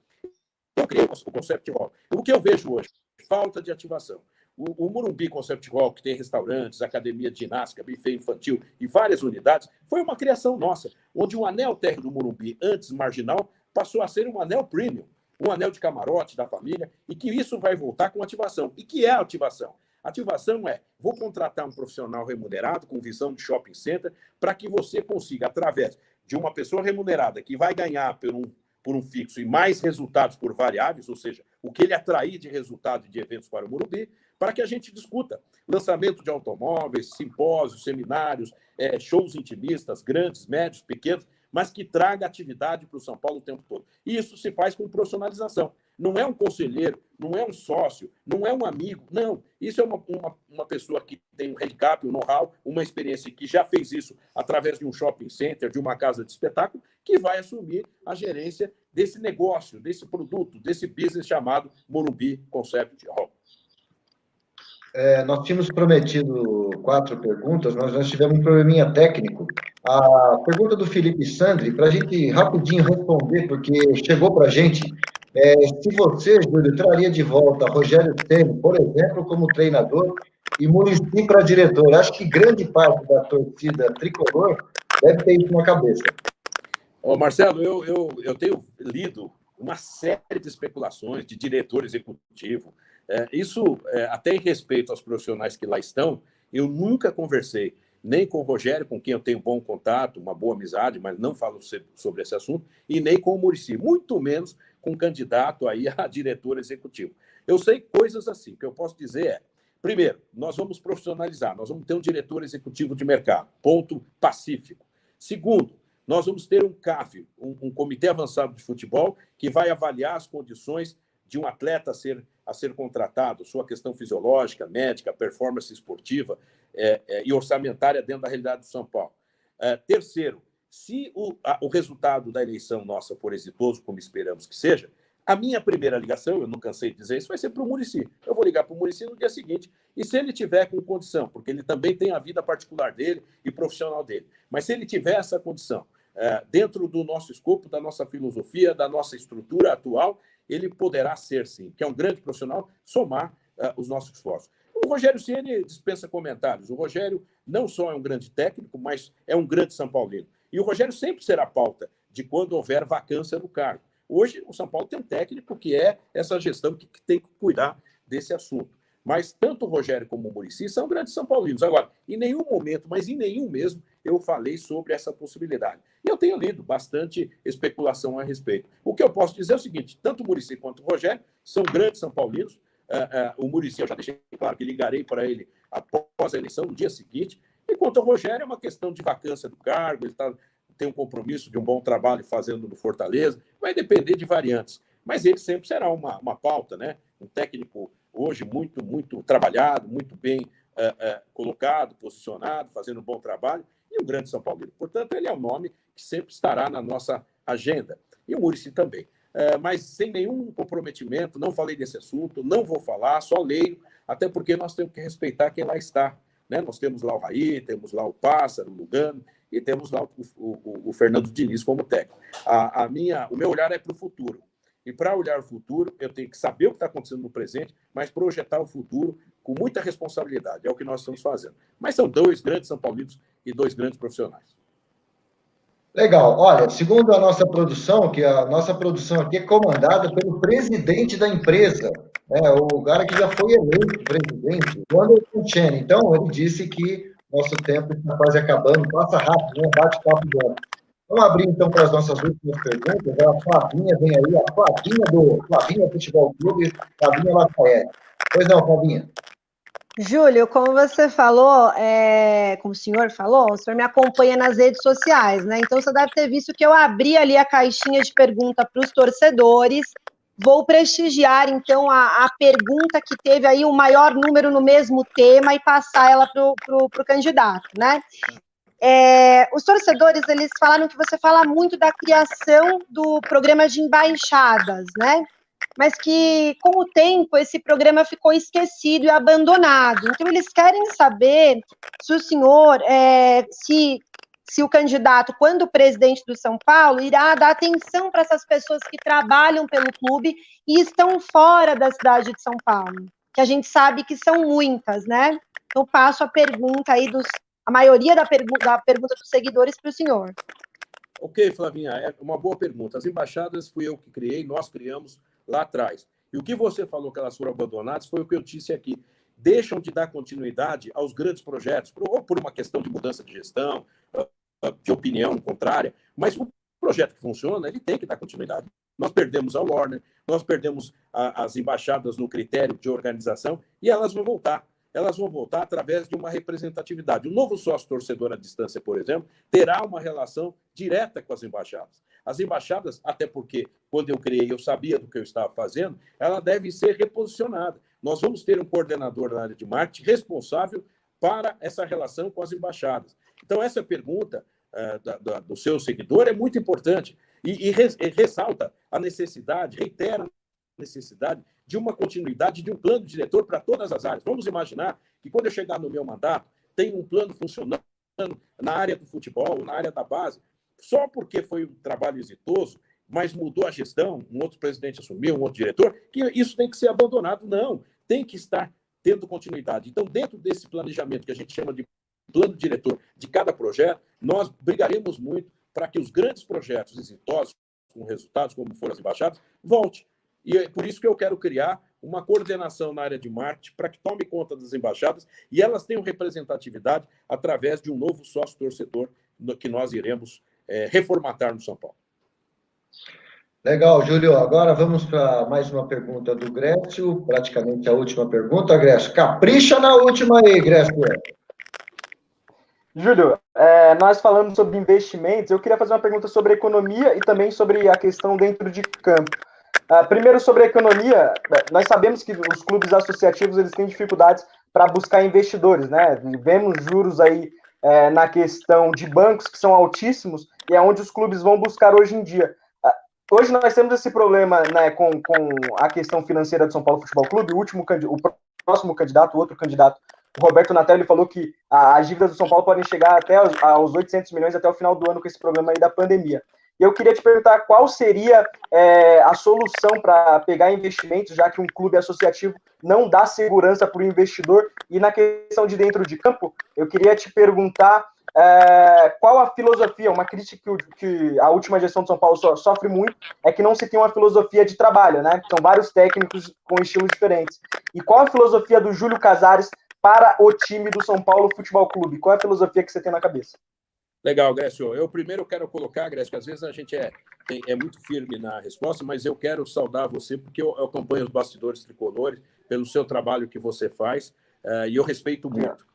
Eu criei o Concept Hall. O que eu vejo hoje? Falta de ativação. O Morumbi Concept Hall, que tem restaurantes, academia de ginástica, buffet infantil e várias unidades, foi uma criação nossa, onde o anel térreo do Morumbi, antes marginal, passou a ser um anel premium, um anel de camarote da família, e que isso vai voltar com ativação. E que é a ativação? Ativação vou contratar um profissional remunerado com visão de shopping center para que você consiga, através de uma pessoa remunerada que vai ganhar por um fixo e mais resultados por variáveis, ou seja, o que ele atrair de resultado de eventos para o Morumbi, para que a gente discuta lançamento de automóveis, simpósios, seminários, shows intimistas, grandes, médios, pequenos, mas que traga atividade para o São Paulo o tempo todo. E isso se faz com profissionalização. Não é um conselheiro, não é um sócio, não é um amigo, não. Isso é uma pessoa que tem um handicap, um know-how, uma experiência que já fez isso através de um shopping center, de uma casa de espetáculo, que vai assumir a gerência desse negócio, desse produto, desse business chamado Morumbi Concept Hall. Nós tínhamos prometido 4 perguntas, mas nós tivemos um probleminha técnico. A pergunta do Felipe Sandri, para a gente rapidinho responder, porque chegou para a gente, se você, Júlio, traria de volta Rogério Ceni, por exemplo, como treinador, e Muricy para diretor. Acho que grande parte da torcida tricolor deve ter isso na cabeça. Marcelo, eu tenho lido uma série de especulações de diretor executivo. Isso, até em respeito aos profissionais que lá estão, eu nunca conversei nem com o Rogério, com quem eu tenho bom contato, uma boa amizade, mas não falo sobre esse assunto, e nem com o Muricy, muito menos com um candidato aí a diretor executivo. Eu sei coisas assim, o que eu posso dizer primeiro, nós vamos profissionalizar, nós vamos ter um diretor executivo de mercado, ponto pacífico. Segundo, nós vamos ter um CAF, um Comitê Avançado de Futebol, que vai avaliar as condições de um atleta a ser contratado, sua questão fisiológica, médica, performance esportiva e orçamentária dentro da realidade do São Paulo. Terceiro, se o resultado da eleição nossa for exitoso, como esperamos que seja, a minha primeira ligação, eu não cansei de dizer isso, vai ser para o Muricy. Eu vou ligar para o Muricy no dia seguinte, e se ele tiver com condição, porque ele também tem a vida particular dele e profissional dele, mas se ele tiver essa condição, dentro do nosso escopo, da nossa filosofia, da nossa estrutura atual, ele poderá ser, sim, que é um grande profissional, somar os nossos esforços. O Rogério Ceni dispensa comentários. O Rogério não só é um grande técnico, mas é um grande São Paulino. E o Rogério sempre será pauta de quando houver vacância no cargo. Hoje, o São Paulo tem um técnico que é essa gestão que tem que cuidar desse assunto. Mas tanto o Rogério como o Muricy são grandes São Paulinos. Agora, em nenhum momento, mas em nenhum mesmo, eu falei sobre essa possibilidade. E eu tenho lido bastante especulação a respeito. O que eu posso dizer é o seguinte, tanto o Muricy quanto o Rogério são grandes São Paulinos. O Muricy, eu já deixei claro que ligarei para ele após a eleição, no dia seguinte. E quanto ao Rogério, é uma questão de vacância do cargo, ele tem um compromisso de um bom trabalho fazendo no Fortaleza, vai depender de variantes. Mas ele sempre será uma pauta, né? Um técnico hoje muito trabalhado, muito bem colocado, posicionado, fazendo um bom trabalho, e um grande São Paulino. Portanto, ele é um nome que sempre estará na nossa agenda. e o Muricy também. Mas sem nenhum comprometimento, não falei desse assunto, não vou falar, só leio, até porque nós temos que respeitar quem lá está. Né? Nós temos lá o Raí, temos lá o Pássaro, o Lugano, e temos lá o Fernando Diniz como técnico. O meu olhar é para o futuro. E para olhar o futuro, eu tenho que saber o que está acontecendo no presente, mas projetar o futuro com muita responsabilidade. É o que nós estamos fazendo. Mas são 2 grandes São Paulinos e 2 grandes profissionais. Legal. Olha, segundo a nossa produção, que a nossa produção aqui é comandada pelo presidente da empresa, né, o cara que já foi eleito presidente, o Anderson Chen. Então, ele disse que nosso tempo está quase acabando, passa rápido, né? Bate-papo dela. Vamos abrir, então, para as nossas últimas perguntas. A Flavinha vem aí, a Flavinha do Flavinha Futebol Clube, Flavinha Lafayette. Pois não, Flavinha. Júlio, como você falou, como o senhor falou, o senhor me acompanha nas redes sociais, né? Então você deve ter visto que eu abri ali a caixinha de pergunta para os torcedores. Vou prestigiar, então, a pergunta que teve aí o maior número no mesmo tema e passar ela para o candidato, né? Os torcedores, eles falaram que você fala muito da criação do programa de embaixadas, né? Mas que, com o tempo, esse programa ficou esquecido e abandonado. Então, eles querem saber se o senhor, se o candidato, quando presidente do São Paulo, irá dar atenção para essas pessoas que trabalham pelo clube e estão fora da cidade de São Paulo, que a gente sabe que são muitas, né? Então, passo a pergunta aí a maioria da pergunta dos seguidores para o senhor. Ok, Flavinha, é uma boa pergunta. As embaixadas fui eu que criei, nós criamos lá atrás. E o que você falou que elas foram abandonadas foi o que eu disse aqui. Deixam de dar continuidade aos grandes projetos, ou por uma questão de mudança de gestão, de opinião contrária, mas o projeto que funciona, ele tem que dar continuidade. Nós perdemos a Warner, nós perdemos as embaixadas no critério de organização e elas vão voltar. Elas vão voltar através de uma representatividade. O novo sócio torcedor à distância, por exemplo, terá uma relação direta com as embaixadas. As embaixadas, até porque, quando eu criei, eu sabia do que eu estava fazendo, ela deve ser reposicionada. Nós vamos ter um coordenador na área de marketing responsável para essa relação com as embaixadas. Então, essa pergunta do seu seguidor é muito importante e ressalta a necessidade, reitera a necessidade de uma continuidade de um plano diretor para todas as áreas. Vamos imaginar que, quando eu chegar no meu mandato, tem um plano funcionando na área do futebol, na área da base, só porque foi um trabalho exitoso, mas mudou a gestão, um outro presidente assumiu, um outro diretor, que isso tem que ser abandonado. Não, tem que estar tendo continuidade. Então, dentro desse planejamento que a gente chama de plano diretor de cada projeto, nós brigaremos muito para que os grandes projetos exitosos, com resultados, como foram as embaixadas, volte. E é por isso que eu quero criar uma coordenação na área de marketing para que tome conta das embaixadas e elas tenham representatividade através de um novo sócio-torcedor que nós iremos reformatar no São Paulo. Legal, Júlio. Agora vamos para mais uma pergunta do Grécio, praticamente a última pergunta, Grécio. Capricha na última aí, Grécio. Júlio, nós falamos sobre investimentos, eu queria fazer uma pergunta sobre economia e também sobre a questão dentro de campo. Primeiro, sobre a economia, nós sabemos que os clubes associativos eles têm dificuldades para buscar investidores, né? Vemos juros aí na questão de bancos que são altíssimos e é onde os clubes vão buscar hoje em dia. Hoje nós temos esse problema, né, com a questão financeira do São Paulo Futebol Clube. O próximo candidato, o outro candidato, o Roberto Natel, ele falou que as dívidas do São Paulo podem chegar até aos 800 milhões até o final do ano com esse problema aí da pandemia. E eu queria te perguntar qual seria a solução para pegar investimentos, já que um clube associativo não dá segurança para o investidor. E na questão de dentro de campo, eu queria te perguntar qual a filosofia, uma crítica que a última gestão de São Paulo sofre muito, é que não se tem uma filosofia de trabalho, né? São vários técnicos com estilos diferentes. E qual a filosofia do Júlio Casares para o time do São Paulo Futebol Clube? Qual é a filosofia que você tem na cabeça? Legal, Grécio. Eu primeiro quero colocar, Grécio, que às vezes a gente é muito firme na resposta, mas eu quero saudar você porque eu acompanho os bastidores tricolores pelo seu trabalho que você faz e eu respeito muito.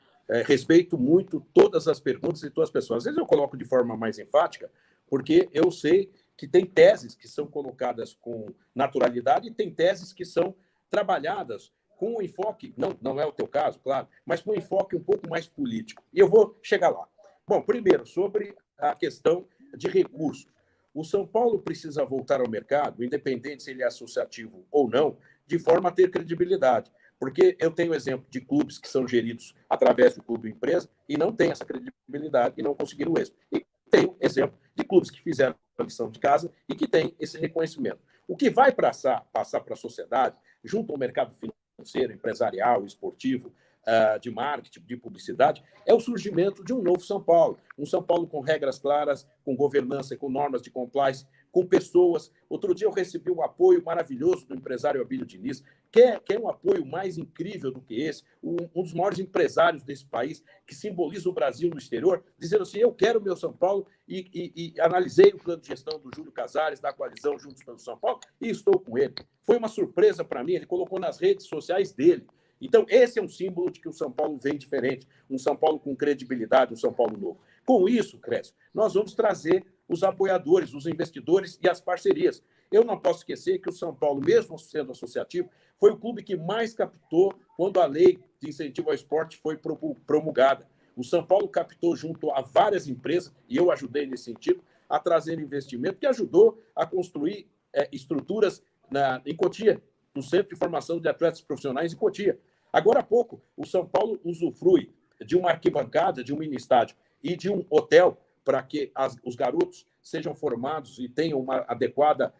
Respeito muito todas as perguntas de todas as pessoas. Às vezes eu coloco de forma mais enfática, porque eu sei que tem teses que são colocadas com naturalidade e tem teses que são trabalhadas com um enfoque, não é o teu caso, claro, mas com um enfoque um pouco mais político. E eu vou chegar lá. Bom, primeiro, sobre a questão de recursos. o São Paulo precisa voltar ao mercado, independente se ele é associativo ou não, de forma a ter credibilidade. Porque eu tenho exemplo de clubes que são geridos através do clube empresa e não têm essa credibilidade e não conseguiram êxito. E tenho exemplo de clubes que fizeram a lição de casa e que têm esse reconhecimento. O que vai passar para a sociedade, junto ao mercado financeiro, empresarial, esportivo, de marketing, de publicidade, é o surgimento de um novo São Paulo. Um São Paulo com regras claras, com governança, com normas de compliance, com pessoas. Outro dia eu recebi um apoio maravilhoso do empresário Abílio Diniz, quer um apoio mais incrível do que esse, um dos maiores empresários desse país, que simboliza o Brasil no exterior, dizendo assim, eu quero o meu São Paulo, e analisei o plano de gestão do Júlio Casares, da coalizão Juntos pelo São Paulo, e estou com ele. Foi uma surpresa para mim, ele colocou nas redes sociais dele. Então, esse é um símbolo de que o São Paulo vem diferente, um São Paulo com credibilidade, um São Paulo novo. Com isso, Cresce, nós vamos trazer os apoiadores, os investidores e as parcerias. Eu não posso esquecer que o São Paulo, mesmo sendo associativo, foi o clube que mais captou quando a lei de incentivo ao esporte foi promulgada. O São Paulo captou junto a várias empresas, e eu ajudei nesse sentido, a trazer investimento que ajudou a construir estruturas em Cotia, no Centro de Formação de Atletas Profissionais em Cotia. Agora há pouco, o São Paulo usufrui de uma arquibancada, de um mini estádio e de um hotel para que os garotos sejam formados e tenham uma adequada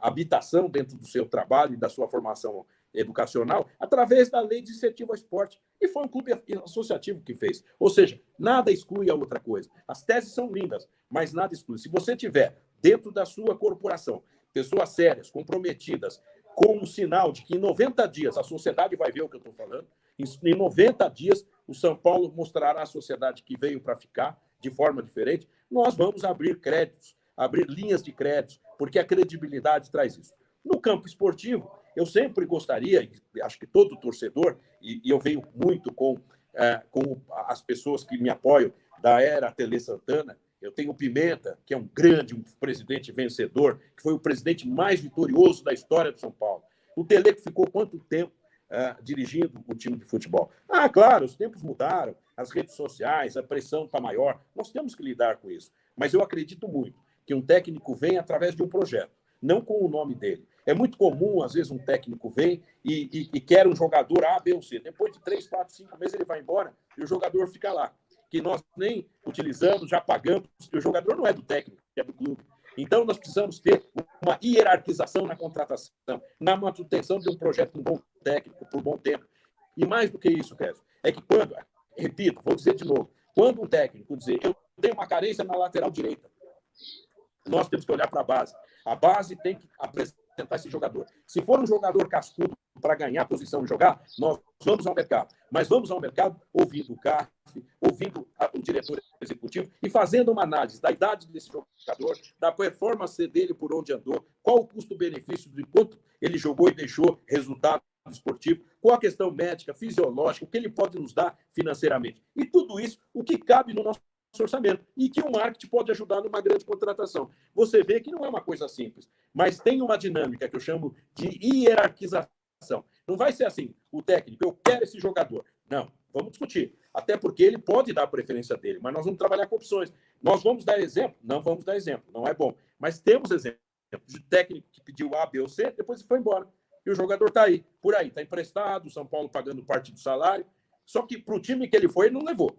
habitação dentro do seu trabalho e da sua formação educacional, através da lei de incentivo ao esporte. E foi um clube associativo que fez. Ou seja, nada exclui a outra coisa. As teses são lindas, mas nada exclui. Se você tiver dentro da sua corporação pessoas sérias, comprometidas, com um sinal de que em 90 dias a sociedade vai ver o que eu estou falando, em 90 dias o São Paulo mostrará à sociedade que veio para ficar de forma diferente, nós vamos abrir créditos, abrir linhas de créditos, porque a credibilidade traz isso. No campo esportivo, eu sempre gostaria, e acho que todo torcedor, e eu venho muito com as pessoas que me apoiam, da era Tele Santana, eu tenho o Pimenta, que é um presidente vencedor, que foi o presidente mais vitorioso da história do São Paulo. O Tele que ficou quanto tempo dirigindo o time de futebol? Claro, os tempos mudaram, as redes sociais, a pressão está maior, nós temos que lidar com isso. Mas eu acredito muito que um técnico vem através de um projeto, não com o nome dele. É muito comum, às vezes, um técnico vem e quer um jogador A, B ou C. Depois de 3, 4, 5 meses ele vai embora e o jogador fica lá. Que nós nem utilizamos, já pagamos, que o jogador não é do técnico, é do clube. Então, nós precisamos ter uma hierarquização na contratação, na manutenção de um projeto com um bom técnico, por um bom tempo. E mais do que isso, Kézio, é que quando, repito, vou dizer de novo, quando um técnico dizer, eu tenho uma carência na lateral direita, nós temos que olhar para a base. A base tem que apresentar esse jogador. Se for um jogador cascudo para ganhar a posição e jogar, nós vamos ao mercado. Mas vamos ao mercado ouvindo o CAF, ouvindo o diretor executivo e fazendo uma análise da idade desse jogador, da performance dele por onde andou, qual o custo-benefício de quanto ele jogou e deixou resultado esportivo, qual a questão médica, fisiológica, o que ele pode nos dar financeiramente. E tudo isso, o que cabe no nosso orçamento, e que o marketing pode ajudar numa grande contratação. Você vê que não é uma coisa simples, mas tem uma dinâmica que eu chamo de hierarquização. Não vai ser assim, o técnico, eu quero esse jogador. Não, vamos discutir. Até porque ele pode dar a preferência dele, mas nós vamos trabalhar com opções. Nós vamos dar exemplo? Não vamos dar exemplo, não é bom. Mas temos exemplo de técnico que pediu A, B ou C, depois foi embora. E o jogador está aí, por aí, está emprestado, o São Paulo pagando parte do salário, só que para o time que ele foi, ele não levou.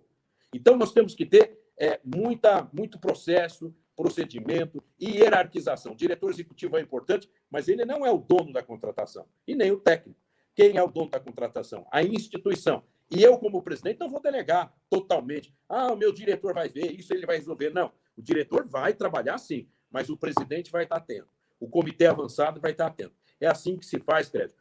Então, nós temos que ter muito processo, procedimento e hierarquização. O diretor executivo é importante, mas ele não é o dono da contratação, e nem o técnico. Quem é o dono da contratação? A instituição. E eu, como presidente, não vou delegar totalmente. O meu diretor vai ver, isso ele vai resolver. Não, o diretor vai trabalhar sim, mas o presidente vai estar atento. O comitê avançado vai estar atento. É assim que se faz, Crédito.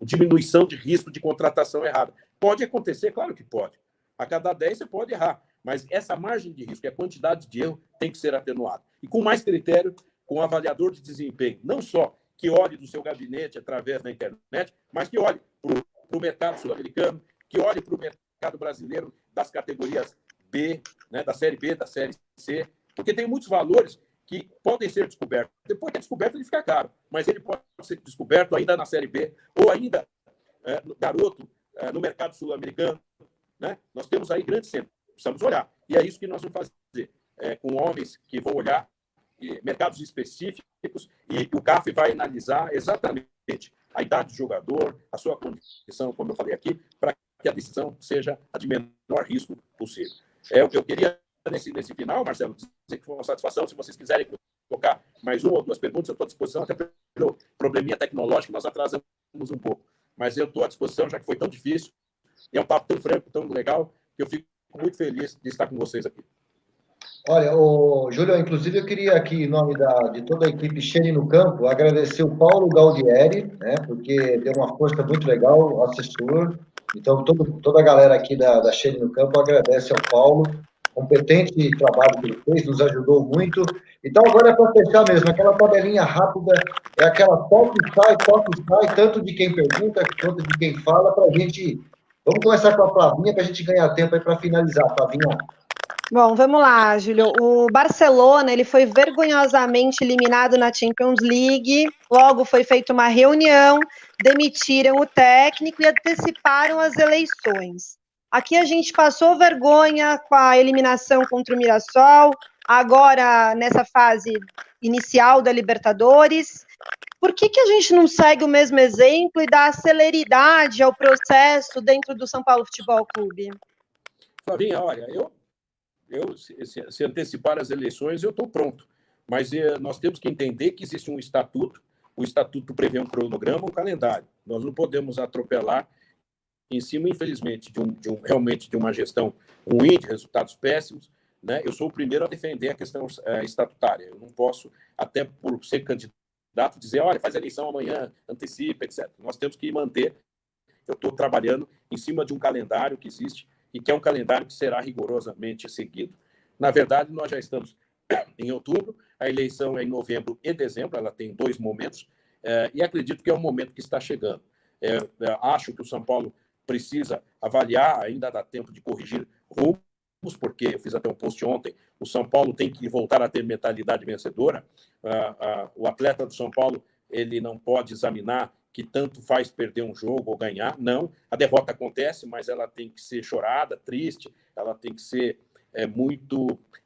Diminuição de risco de contratação errada. Pode acontecer? Claro que pode. A cada 10 você pode errar. Mas essa margem de risco, a quantidade de erro, tem que ser atenuada. E com mais critério, com um avaliador de desempenho, não só que olhe do seu gabinete através da internet, mas que olhe para o mercado sul-americano, que olhe para o mercado brasileiro das categorias B, né, da Série B, da Série C, porque tem muitos valores que podem ser descobertos. Depois que é descoberto, ele fica caro, mas ele pode ser descoberto ainda na Série B, ou ainda garoto no mercado sul-americano. Né? Nós temos aí grandes centros. Precisamos olhar. E é isso que nós vamos fazer, com homens que vão olhar mercados específicos, e o CAF vai analisar exatamente a idade do jogador, a sua condição, como eu falei aqui, para que a decisão seja a de menor risco possível. Eu queria, nesse final, Marcelo, dizer que foi uma satisfação. Se vocês quiserem colocar mais uma ou duas perguntas, eu estou à disposição, até pelo probleminha tecnológico, nós atrasamos um pouco. Mas eu estou à disposição, já que foi tão difícil, e é um papo tão franco, tão legal, que eu fico muito feliz de estar com vocês aqui. Olha, Júlio, inclusive eu queria aqui, em nome de toda a equipe Xene no Campo, agradecer o Paulo Galdieri, né, porque deu uma força muito legal, o assessor. Então, toda a galera aqui da Xene no Campo agradece ao Paulo, competente trabalho que ele fez, nos ajudou muito. Então, agora é para fechar mesmo, aquela tabelinha rápida, é aquela toque e sai, tanto de quem pergunta quanto de quem fala, para a gente... Vamos começar com a Flavinha, para a gente ganhar tempo aí para finalizar, Flavinha. Bom, vamos lá, Júlio. O Barcelona, ele foi vergonhosamente eliminado na Champions League. Logo foi feita uma reunião, demitiram o técnico e anteciparam as eleições. Aqui a gente passou vergonha com a eliminação contra o Mirassol, agora nessa fase inicial da Libertadores. Por que a gente não segue o mesmo exemplo e dá celeridade ao processo dentro do São Paulo Futebol Clube? Flavinha, olha, se antecipar as eleições, eu estou pronto. Mas nós temos que entender que existe um estatuto, o estatuto prevê um cronograma, um calendário. Nós não podemos atropelar em cima, infelizmente, realmente de uma gestão ruim, de resultados péssimos, né? Eu sou o primeiro a defender a questão estatutária. Eu não posso, até por ser candidato, dizer, olha, faz a eleição amanhã, antecipa, etc. Nós temos que manter. Eu estou trabalhando em cima de um calendário que existe, e que é um calendário que será rigorosamente seguido. Na verdade, nós já estamos em outubro, a eleição é em novembro e dezembro, ela tem 2 momentos, e acredito que é um momento que está chegando. Acho que o São Paulo precisa avaliar, ainda dá tempo de corrigir rumos, porque eu fiz até um post ontem, o São Paulo tem que voltar a ter mentalidade vencedora. O atleta do São Paulo, ele não pode examinar que tanto faz perder um jogo ou ganhar. Não, a derrota acontece, mas ela tem que ser chorada, triste, ela tem que ser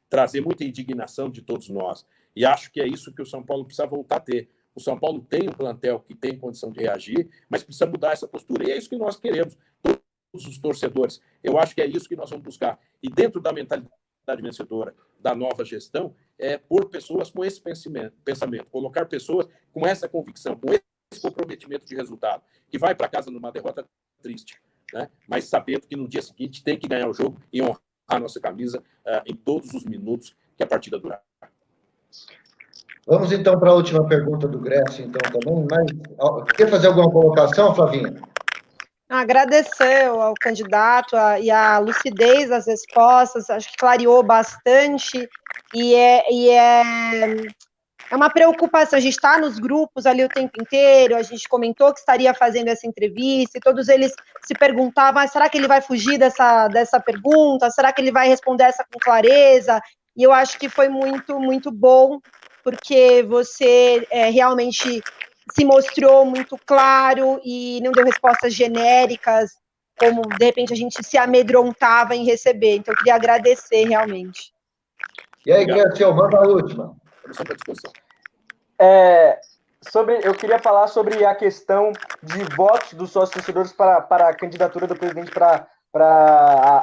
trazer muita indignação de todos nós. E acho que é isso que o São Paulo precisa voltar a ter. O São Paulo tem um plantel que tem condição de reagir, mas precisa mudar essa postura. E é isso que nós queremos, todos os torcedores. Eu acho que é isso que nós vamos buscar. E dentro da mentalidade vencedora da nova gestão, pôr pessoas com esse pensamento, colocar pessoas com essa convicção, com esse comprometimento de resultado, que vai para casa numa derrota triste, né? Mas sabendo que no dia seguinte tem que ganhar o jogo e honrar a nossa camisa em todos os minutos que a partida durar. Vamos então para a última pergunta do Grécio, então, também. Mas quer fazer alguma colocação, Flavinha? Agradecer ao candidato e a lucidez das respostas, acho que clareou bastante, e é uma preocupação. A gente está nos grupos ali o tempo inteiro, a gente comentou que estaria fazendo essa entrevista, e todos eles se perguntavam, será que ele vai fugir dessa pergunta? Será que ele vai responder essa com clareza? E eu acho que foi muito, muito bom, porque você realmente se mostrou muito claro e não deu respostas genéricas, como, de repente, a gente se amedrontava em receber. Então, eu queria agradecer, realmente. E aí, Grécio, manda a última. Eu queria falar sobre a questão de votos dos sócios torcedores para a candidatura do presidente para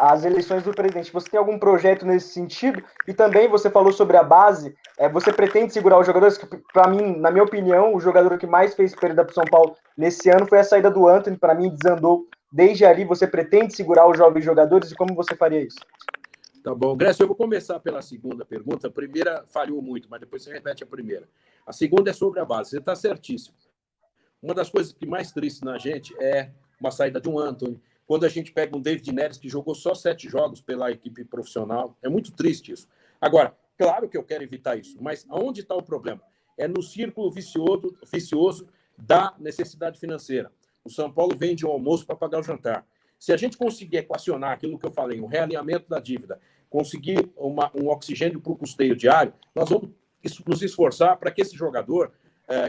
as eleições do presidente. Você tem algum projeto nesse sentido? E também você falou sobre a base. Você pretende segurar os jogadores? Que, para mim, na minha opinião, o jogador que mais fez perda para o São Paulo nesse ano foi a saída do Antony. Para mim, desandou desde ali. Você pretende segurar os jovens jogadores? E como você faria isso? Tá bom. Grécio, eu vou começar pela segunda pergunta. A primeira falhou muito, mas depois você repete a primeira. A segunda é sobre a base. Você está certíssimo. Uma das coisas que mais triste na gente é uma saída de um Antony. Quando a gente pega um David Neres que jogou só 7 jogos pela equipe profissional, é muito triste isso. Agora, claro que eu quero evitar isso, mas aonde está o problema? É no círculo vicioso da necessidade financeira. O São Paulo vende um almoço para pagar o jantar. Se a gente conseguir equacionar aquilo que eu falei, um realinhamento da dívida, conseguir um oxigênio para o custeio diário, nós vamos nos esforçar para que esse jogador,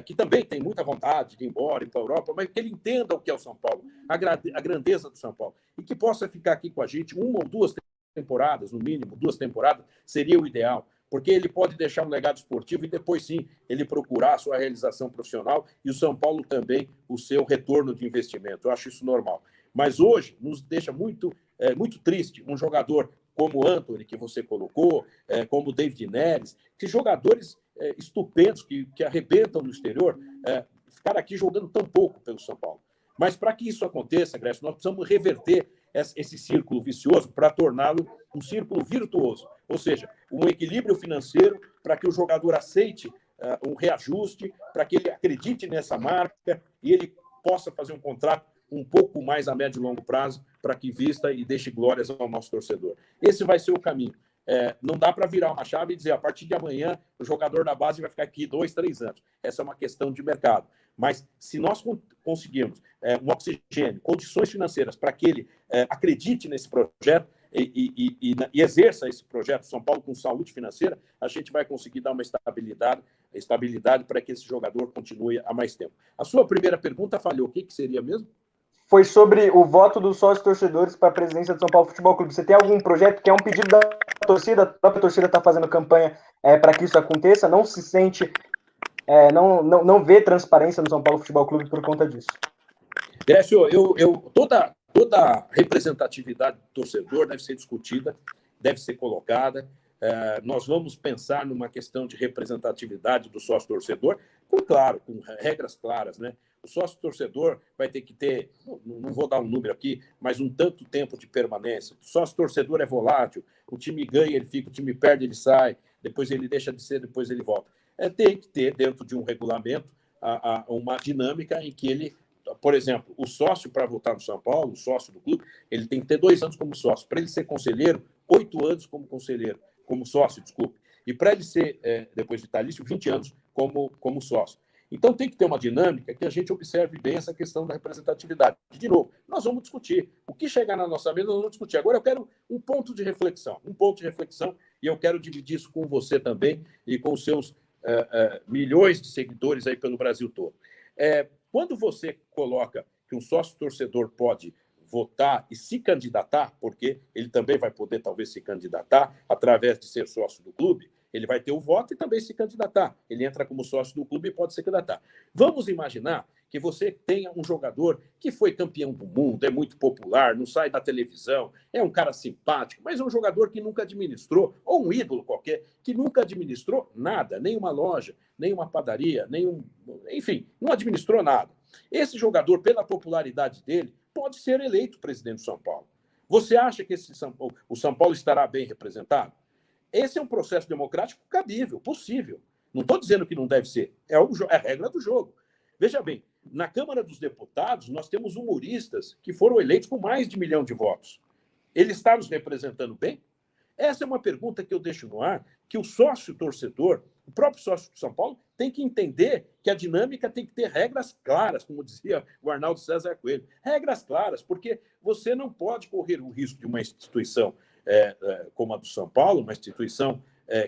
que também tem muita vontade de ir embora, ir para a Europa, mas que ele entenda o que é o São Paulo, a grandeza do São Paulo, e que possa ficar aqui com a gente 1 ou 2 temporadas, no mínimo 2 temporadas, seria o ideal, porque ele pode deixar um legado esportivo e depois, sim, ele procurar a sua realização profissional e o São Paulo também o seu retorno de investimento. Eu acho isso normal. Mas hoje nos deixa muito triste um jogador como o Antony, que você colocou, como o David Neres, que jogadores estupendos, que arrebentam no exterior, ficar aqui jogando tão pouco pelo São Paulo. Mas para que isso aconteça, Grécio, nós precisamos reverter esse círculo vicioso para torná-lo um círculo virtuoso, ou seja, um equilíbrio financeiro para que o jogador aceite um reajuste, para que ele acredite nessa marca e ele possa fazer um contrato um pouco mais a médio e longo prazo para que vista e deixe glórias ao nosso torcedor. Esse vai ser o caminho. Não dá para virar uma chave e dizer, a partir de amanhã, o jogador da base vai ficar aqui 2, 3 anos. Essa é uma questão de mercado. Mas se nós conseguirmos um oxigênio, condições financeiras para que ele acredite nesse projeto e exerça esse projeto São Paulo com saúde financeira, a gente vai conseguir dar uma estabilidade para que esse jogador continue há mais tempo. A sua primeira pergunta falhou. O que seria mesmo? Foi sobre o voto dos sócios torcedores para a presidência do São Paulo Futebol Clube. Você tem algum projeto que é um pedido da torcida? A própria torcida está fazendo campanha para que isso aconteça? Não se sente, não vê transparência no São Paulo Futebol Clube por conta disso? Grécio, toda representatividade do torcedor deve ser discutida, deve ser colocada. Nós vamos pensar numa questão de representatividade do sócio-torcedor, com regras claras, né? O sócio-torcedor vai ter que ter, não vou dar um número aqui, mas um tanto tempo de permanência. O sócio-torcedor é volátil, o time ganha, ele fica, o time perde, ele sai, depois ele deixa de ser, depois ele volta. Tem que ter, dentro de um regulamento, uma dinâmica em que ele, por exemplo, o sócio para votar no São Paulo, o sócio do clube, ele tem que ter 2 anos como sócio. Para ele ser conselheiro, 8 anos como conselheiro, como sócio, desculpe. E para ele ser, depois vitalício, 20 anos como sócio. Então, tem que ter uma dinâmica que a gente observe bem essa questão da representatividade. De novo, nós vamos discutir. O que chegar na nossa mesa, nós vamos discutir. Agora, eu quero um ponto de reflexão, e eu quero dividir isso com você também e com os seus milhões de seguidores aí pelo Brasil todo. Quando você coloca que um sócio-torcedor pode votar e se candidatar, porque ele também vai poder, talvez, se candidatar através de ser sócio do clube, ele vai ter o voto e também se candidatar. Ele entra como sócio do clube e pode se candidatar. Vamos imaginar que você tenha um jogador que foi campeão do mundo, é muito popular, não sai da televisão, é um cara simpático, mas é um jogador que nunca administrou, ou um ídolo qualquer, que nunca administrou nada, nem uma loja, nem uma padaria, enfim, não administrou nada. Esse jogador, pela popularidade dele, pode ser eleito presidente do São Paulo. Você acha que o São Paulo estará bem representado? Esse é um processo democrático cabível, possível. Não estou dizendo que não deve ser. É a regra do jogo. Veja bem, na Câmara dos Deputados, nós temos humoristas que foram eleitos com mais de 1 milhão de votos. Ele está nos representando bem? Essa é uma pergunta que eu deixo no ar, que o sócio-torcedor, o próprio sócio do São Paulo, tem que entender que a dinâmica tem que ter regras claras, como dizia o Arnaldo César Coelho. Regras claras, porque você não pode correr o risco de uma instituição como a do São Paulo, uma instituição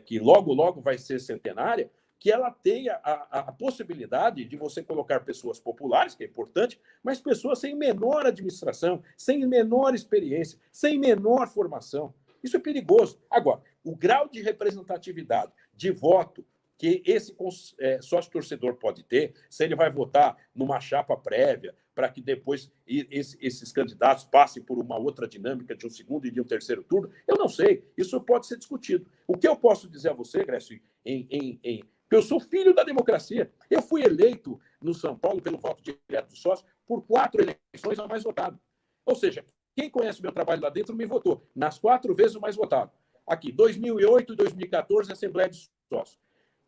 que logo vai ser centenária, que ela tenha a possibilidade de você colocar pessoas populares, que é importante, mas pessoas sem menor administração, sem menor experiência, sem menor formação. Isso é perigoso. Agora, o grau de representatividade, de voto, que esse sócio-torcedor pode ter, se ele vai votar numa chapa prévia, para que depois esses candidatos passem por uma outra dinâmica de um segundo e de um terceiro turno, eu não sei. Isso pode ser discutido. O que eu posso dizer a você, Grécio, que eu sou filho da democracia. Eu fui eleito no São Paulo pelo voto direto do sócio por 4 eleições a mais votado. Ou seja, quem conhece o meu trabalho lá dentro me votou. Nas 4 vezes o mais votado. Aqui, 2008 e 2014, Assembleia de Sócios.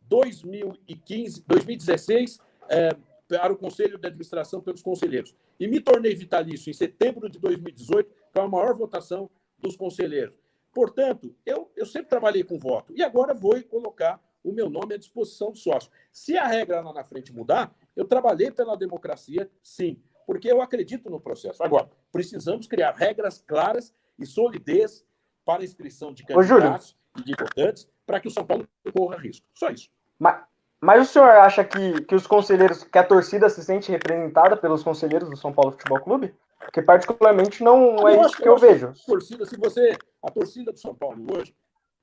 2016, para o Conselho de Administração pelos conselheiros. E me tornei vitalício em setembro de 2018, com a maior votação dos conselheiros. Portanto, eu sempre trabalhei com voto. E agora vou colocar o meu nome à disposição do sócio. Se a regra lá na frente mudar, eu trabalhei pela democracia, sim, porque eu acredito no processo. Agora, precisamos criar regras claras e solidez para a inscrição de candidatos e de votantes para que o São Paulo não corra risco. Só isso. Mas o senhor acha que os conselheiros, que a torcida se sente representada pelos conselheiros do São Paulo Futebol Clube? Porque particularmente não é isso que eu vejo. A torcida do São Paulo hoje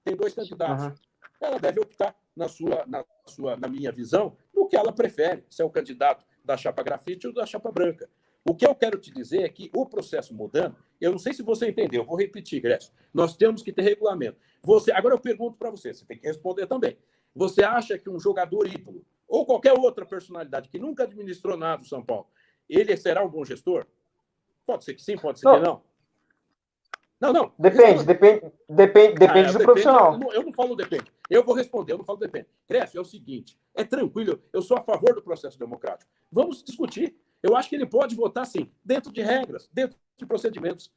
tem 2 candidatos. ela deve optar, na minha visão, no que ela prefere, se é o candidato da chapa grafite ou da chapa branca. O que eu quero te dizer é que o processo mudando, eu não sei se você entendeu, eu vou repetir, Grécio, nós temos que ter regulamento. Agora eu pergunto para você, você tem que responder também. Você acha que um jogador ídolo, ou qualquer outra personalidade que nunca administrou nada do São Paulo, ele será um bom gestor? Pode ser que sim, pode ser que não. Não. Depende do profissional. Eu não falo depende. Eu vou responder, eu não falo depende. Cresce, é o seguinte, é tranquilo, eu sou a favor do processo democrático. Vamos discutir. Eu acho que ele pode votar, sim, dentro de regras, dentro de procedimentos.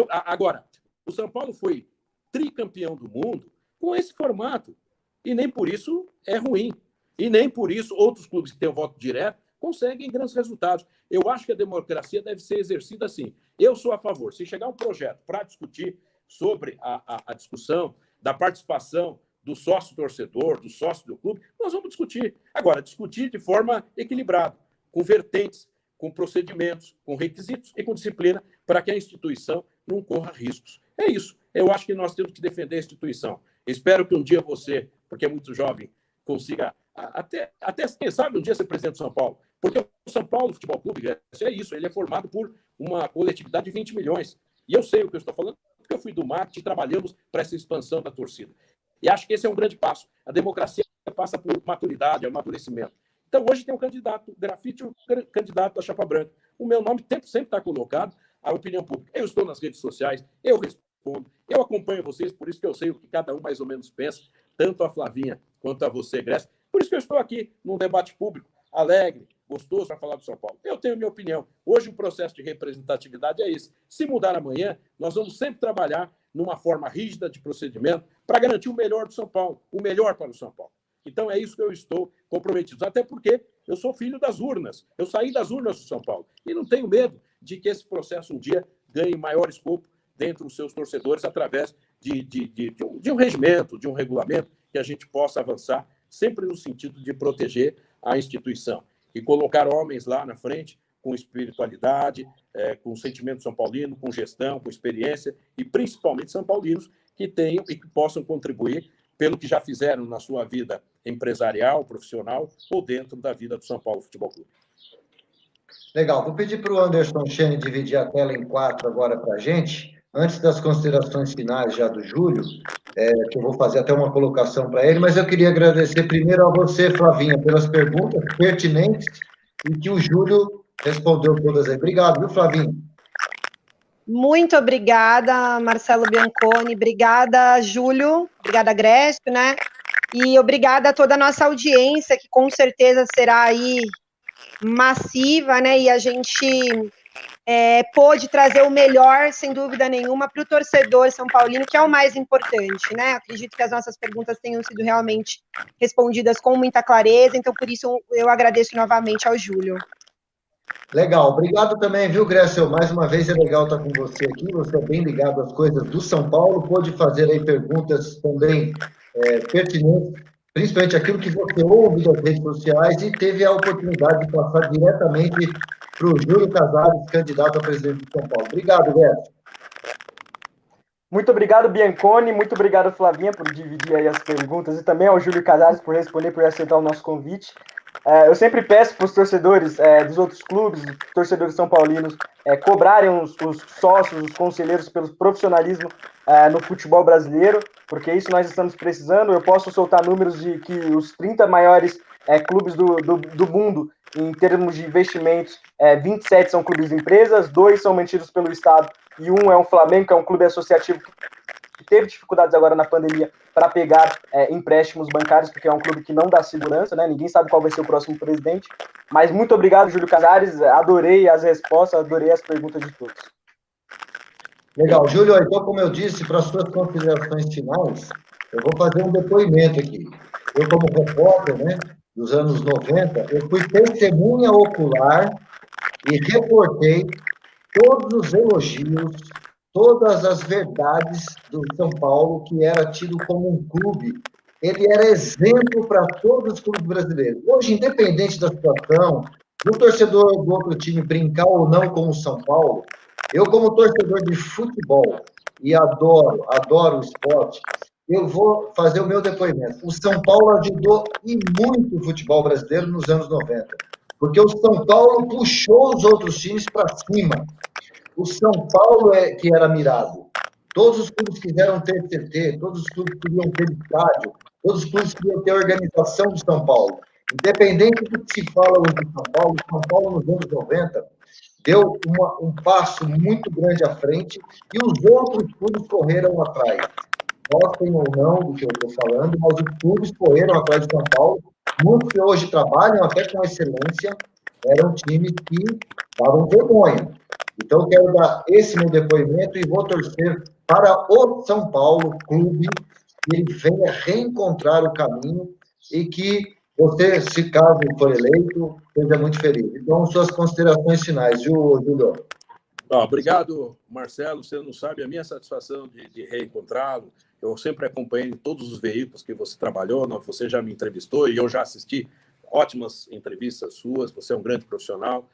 Agora, o São Paulo foi tricampeão do mundo com esse formato. E nem por isso é ruim. E nem por isso outros clubes que têm o voto direto conseguem grandes resultados. Eu acho que a democracia deve ser exercida assim. Eu sou a favor. Se chegar um projeto para discutir sobre a discussão da participação do sócio-torcedor, do sócio do clube, nós vamos discutir. Agora, discutir de forma equilibrada, com vertentes, com procedimentos, com requisitos e com disciplina, para que a instituição não corra riscos. É isso. Eu acho que nós temos que defender a instituição. Espero que um dia você, porque é muito jovem, consiga até quem sabe, um dia ser presidente do São Paulo. Porque o São Paulo Futebol Clube é isso, ele é formado por uma coletividade de 20 milhões. E eu sei o que eu estou falando, porque eu fui do marketing e trabalhamos para essa expansão da torcida. E acho que esse é um grande passo. A democracia passa por maturidade, amadurecimento. Então, hoje tem um candidato grafite e um candidato da chapa branca. O meu nome sempre está colocado à opinião pública. Eu estou nas redes sociais, eu respondo, eu acompanho vocês, por isso que eu sei o que cada um mais ou menos pensa, tanto a Flavinha quanto a você, Grécia. Por isso que eu estou aqui num debate público, alegre, gostoso para falar do São Paulo. Eu tenho minha opinião. Hoje o processo de representatividade é esse. Se mudar amanhã, nós vamos sempre trabalhar numa forma rígida de procedimento para garantir o melhor do São Paulo, o melhor para o São Paulo. Então é isso que eu estou comprometido. Até porque eu sou filho das urnas. Eu saí das urnas do São Paulo. E não tenho medo de que esse processo um dia ganhe maior escopo dentro dos seus torcedores através de um regimento, de um regulamento que a gente possa avançar sempre no sentido de proteger a instituição e colocar homens lá na frente com espiritualidade, com sentimento são paulino, com gestão, com experiência e principalmente são paulinos que tenham e que possam contribuir pelo que já fizeram na sua vida empresarial, profissional ou dentro da vida do São Paulo Futebol Clube. Legal, vou pedir para o Anderson Chene dividir a tela em 4 agora para a gente. Antes das considerações finais já do Júlio, que eu vou fazer até uma colocação para ele, mas eu queria agradecer primeiro a você, Flavinha, pelas perguntas pertinentes e que o Júlio respondeu todas aí. Obrigado, viu, Flavinha? Muito obrigada, Marcelo Bianconi, obrigada, Júlio, obrigada, Grécio, né? E obrigada a toda a nossa audiência, que com certeza será aí massiva, né? E a gente pôde trazer o melhor, sem dúvida nenhuma, para o torcedor são paulino, que é o mais importante, né? Acredito que as nossas perguntas tenham sido realmente respondidas com muita clareza, então por isso eu agradeço novamente ao Júlio. Legal, obrigado também, viu, Grécio? Mais uma vez é legal estar com você aqui, você é bem ligado às coisas do São Paulo, pôde fazer aí perguntas também pertinentes, principalmente aquilo que você ouve das redes sociais e teve a oportunidade de passar diretamente para o Júlio Casares, candidato a presidente de São Paulo. Obrigado, Grécio. Muito obrigado, Bianconi, muito obrigado, Flavinha, por dividir aí as perguntas e também ao Júlio Casares por responder, por aceitar o nosso convite. Eu sempre peço para os torcedores dos outros clubes, torcedores são paulinos, cobrarem os sócios, os conselheiros pelo profissionalismo no futebol brasileiro, porque isso nós estamos precisando. Eu posso soltar números de que os 30 maiores clubes do mundo, em termos de investimentos, 27 são clubes de empresas, 2 são mantidos pelo Estado e 1 é um Flamengo, que é um clube associativo que teve dificuldades agora na pandemia para pegar empréstimos bancários, porque é um clube que não dá segurança, né? Ninguém sabe qual vai ser o próximo presidente. Mas muito obrigado, Júlio Casares. Adorei as respostas, adorei as perguntas de todos. Legal. Júlio, então, como eu disse, para as suas considerações finais, eu vou fazer um depoimento aqui. Eu, como repórter, né, dos anos 90, eu fui testemunha ocular e reportei todos os elogios, todas as verdades do São Paulo, que era tido como um clube. Ele era exemplo para todos os clubes brasileiros. Hoje, independente da situação, do torcedor do outro time brincar ou não com o São Paulo, eu, como torcedor de futebol, e adoro o esporte, eu vou fazer o meu depoimento. O São Paulo ajudou e muito o futebol brasileiro nos anos 90, porque o São Paulo puxou os outros times para cima. O São Paulo que era mirado. Todos os clubes quiseram ter CT, todos os clubes queriam ter estádio, todos os clubes queriam ter organização do São Paulo. Independente do que se fala hoje do São Paulo nos anos 90 deu um passo muito grande à frente e os outros clubes correram atrás. Gostem ou não do que eu estou falando, mas os clubes correram atrás de São Paulo. Muitos que hoje trabalham até com excelência eram times que davam vergonha. Então, eu quero dar esse meu depoimento e vou torcer para o São Paulo Clube que ele venha reencontrar o caminho e que você, se caso for eleito, seja muito feliz. Então, suas considerações finais, Júlio. Obrigado, Marcelo. Você não sabe a minha satisfação de reencontrá-lo. Eu sempre acompanhei todos os veículos que você trabalhou, você já me entrevistou e eu já assisti ótimas entrevistas suas. Você é um grande profissional.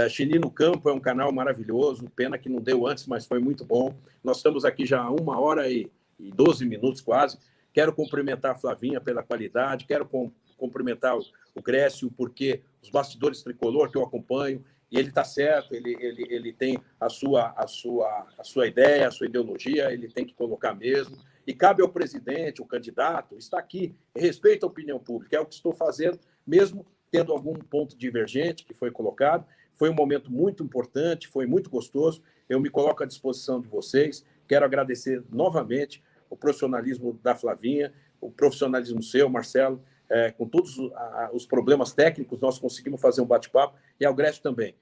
Cheni no Campo é um canal maravilhoso, pena que não deu antes, mas foi muito bom. Nós estamos aqui já há 1h12 quase. Quero cumprimentar a Flavinha pela qualidade, quero cumprimentar o Grécio, porque os bastidores tricolor que eu acompanho, e ele está certo, ele tem a sua ideia, a sua ideologia, ele tem que colocar mesmo. E cabe ao presidente, o candidato, está aqui, respeita a opinião pública, é o que estou fazendo, mesmo tendo algum ponto divergente que foi colocado. Foi um momento muito importante, foi muito gostoso. Eu me coloco à disposição de vocês. Quero agradecer novamente o profissionalismo da Flavinha, o profissionalismo seu, Marcelo. Com todos os problemas técnicos, nós conseguimos fazer um bate-papo. E ao Grécio também.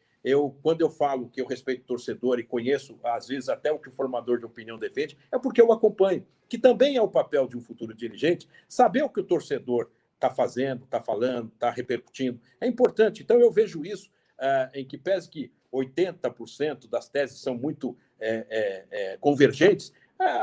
Quando eu falo que eu respeito o torcedor e conheço, às vezes, até o que o formador de opinião defende, é porque eu acompanho. Que também é o papel de um futuro dirigente, saber o que o torcedor está fazendo, está falando, está repercutindo. É importante. Então, eu vejo isso em que pese que 80% das teses são muito convergentes,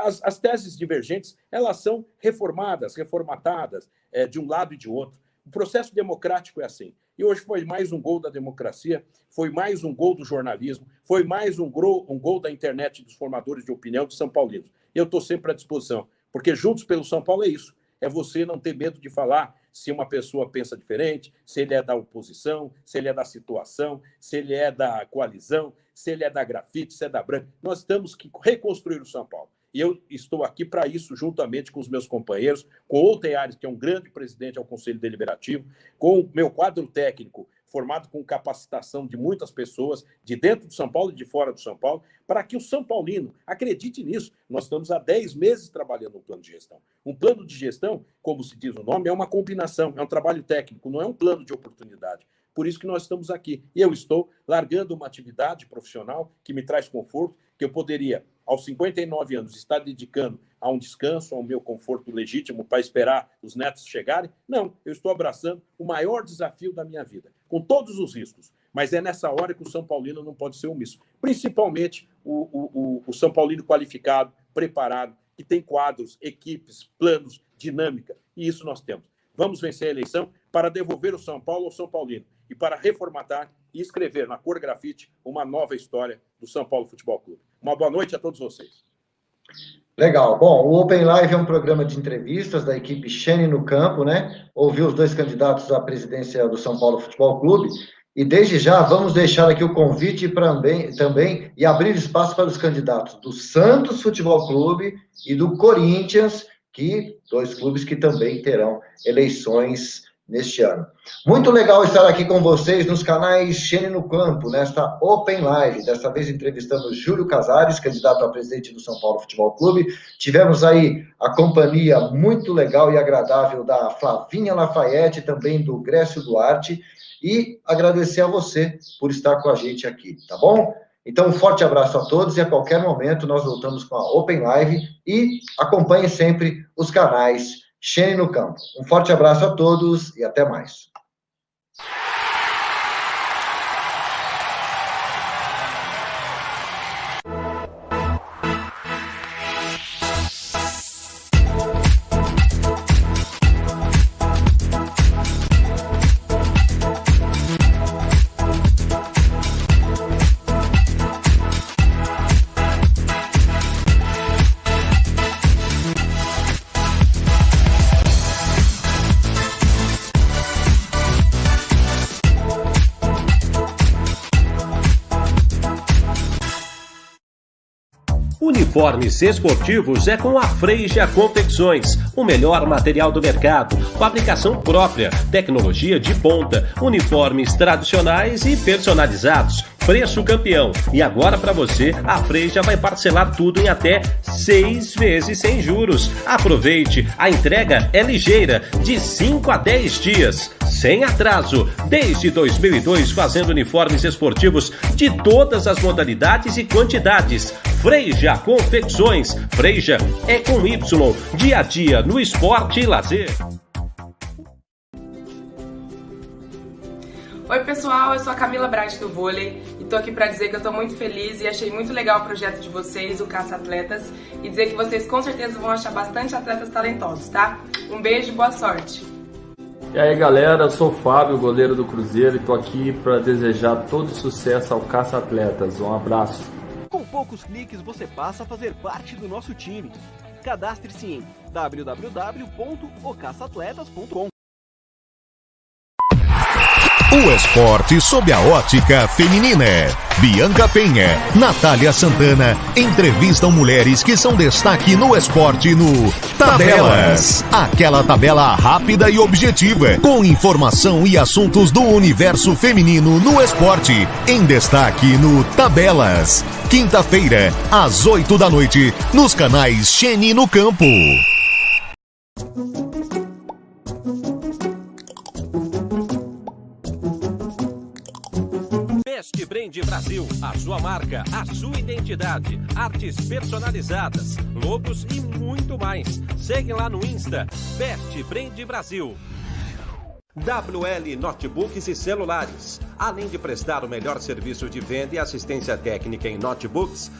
as teses divergentes elas são reformatadas de um lado e de outro. O processo democrático é assim. E hoje foi mais um gol da democracia, foi mais um gol do jornalismo, foi mais um gol da internet dos formadores de opinião de São Paulinos. E eu estou sempre à disposição, porque Juntos pelo São Paulo é isso. É você não ter medo de falar se uma pessoa pensa diferente, se ele é da oposição, se ele é da situação, se ele é da coalizão, se ele é da grafite, se é da branca. Nós temos que reconstruir o São Paulo. E eu estou aqui para isso, juntamente com os meus companheiros, com o Teares, que é um grande presidente ao Conselho Deliberativo, com o meu quadro técnico, formado com capacitação de muitas pessoas, de dentro de São Paulo e de fora de São Paulo, para que o São Paulino acredite nisso. Nós estamos há 10 meses trabalhando um plano de gestão. Um plano de gestão, como se diz o nome, é uma combinação, é um trabalho técnico, não é um plano de oportunidade. Por isso que nós estamos aqui. E eu estou largando uma atividade profissional que me traz conforto, que eu poderia, aos 59 anos, estar dedicando a um descanso, ao meu conforto legítimo para esperar os netos chegarem. Não, eu estou abraçando o maior desafio da minha vida, com todos os riscos. Mas é nessa hora que o São Paulino não pode ser omisso. Principalmente o São Paulino qualificado, preparado, que tem quadros, equipes, planos, dinâmica. E isso nós temos. Vamos vencer a eleição para devolver o São Paulo ao São Paulino e para reformatar e escrever na cor grafite uma nova história do São Paulo Futebol Clube. Uma boa noite a todos vocês. Legal. Bom, o Open Live é um programa de entrevistas da equipe Cheni no Campo, né? Ouviu os dois candidatos à presidência do São Paulo Futebol Clube. E desde já vamos deixar aqui o convite também e abrir espaço para os candidatos do Santos Futebol Clube e do Corinthians, dois clubes que também terão eleições neste ano. Muito legal estar aqui com vocês nos canais Cheni no Campo, nesta Open Live. Desta vez entrevistamos Júlio Casares, candidato a presidente do São Paulo Futebol Clube. Tivemos aí a companhia muito legal e agradável da Flavinha Lafayette, também do Grécio Duarte, e agradecer a você por estar com a gente aqui, tá bom? Então, um forte abraço a todos e a qualquer momento nós voltamos com a Open Live e acompanhe sempre os canais Cheni no Campo. Um forte abraço a todos e até mais. Uniformes esportivos é com a Freija Confecções, o melhor material do mercado, fabricação própria, tecnologia de ponta, uniformes tradicionais e personalizados, preço campeão. E agora para você, a Freija vai parcelar tudo em até 6 vezes sem juros. Aproveite, a entrega é ligeira, de 5 a 10 dias, sem atraso. Desde 2002 fazendo uniformes esportivos de todas as modalidades e quantidades. Freija Confecções. Freija é com Y. Dia a dia no esporte e lazer. Oi pessoal, eu sou a Camila Bright do vôlei e tô aqui pra dizer que eu tô muito feliz e achei muito legal o projeto de vocês, o Caça Atletas, e dizer que vocês com certeza vão achar bastante atletas talentosos, tá? Um beijo e boa sorte! E aí galera, eu sou o Fábio, goleiro do Cruzeiro, e tô aqui para desejar todo sucesso ao Caça Atletas. Um abraço! Com poucos cliques você passa a fazer parte do nosso time. Cadastre-se em www.ocaçaatletas.com. O esporte sob a ótica feminina. Bianca Penha, Natália Santana entrevistam mulheres que são destaque no esporte no Tabelas. Aquela tabela rápida e objetiva, com informação e assuntos do universo feminino no esporte. Em destaque no Tabelas. Quinta-feira, às 8 da noite, nos canais Xeni no Campo. Best Brand Brasil, a sua marca, a sua identidade, artes personalizadas, logos e muito mais. Segue lá no Insta, Best Brand Brasil. WL Notebooks e Celulares. Além de prestar o melhor serviço de venda e assistência técnica em notebooks,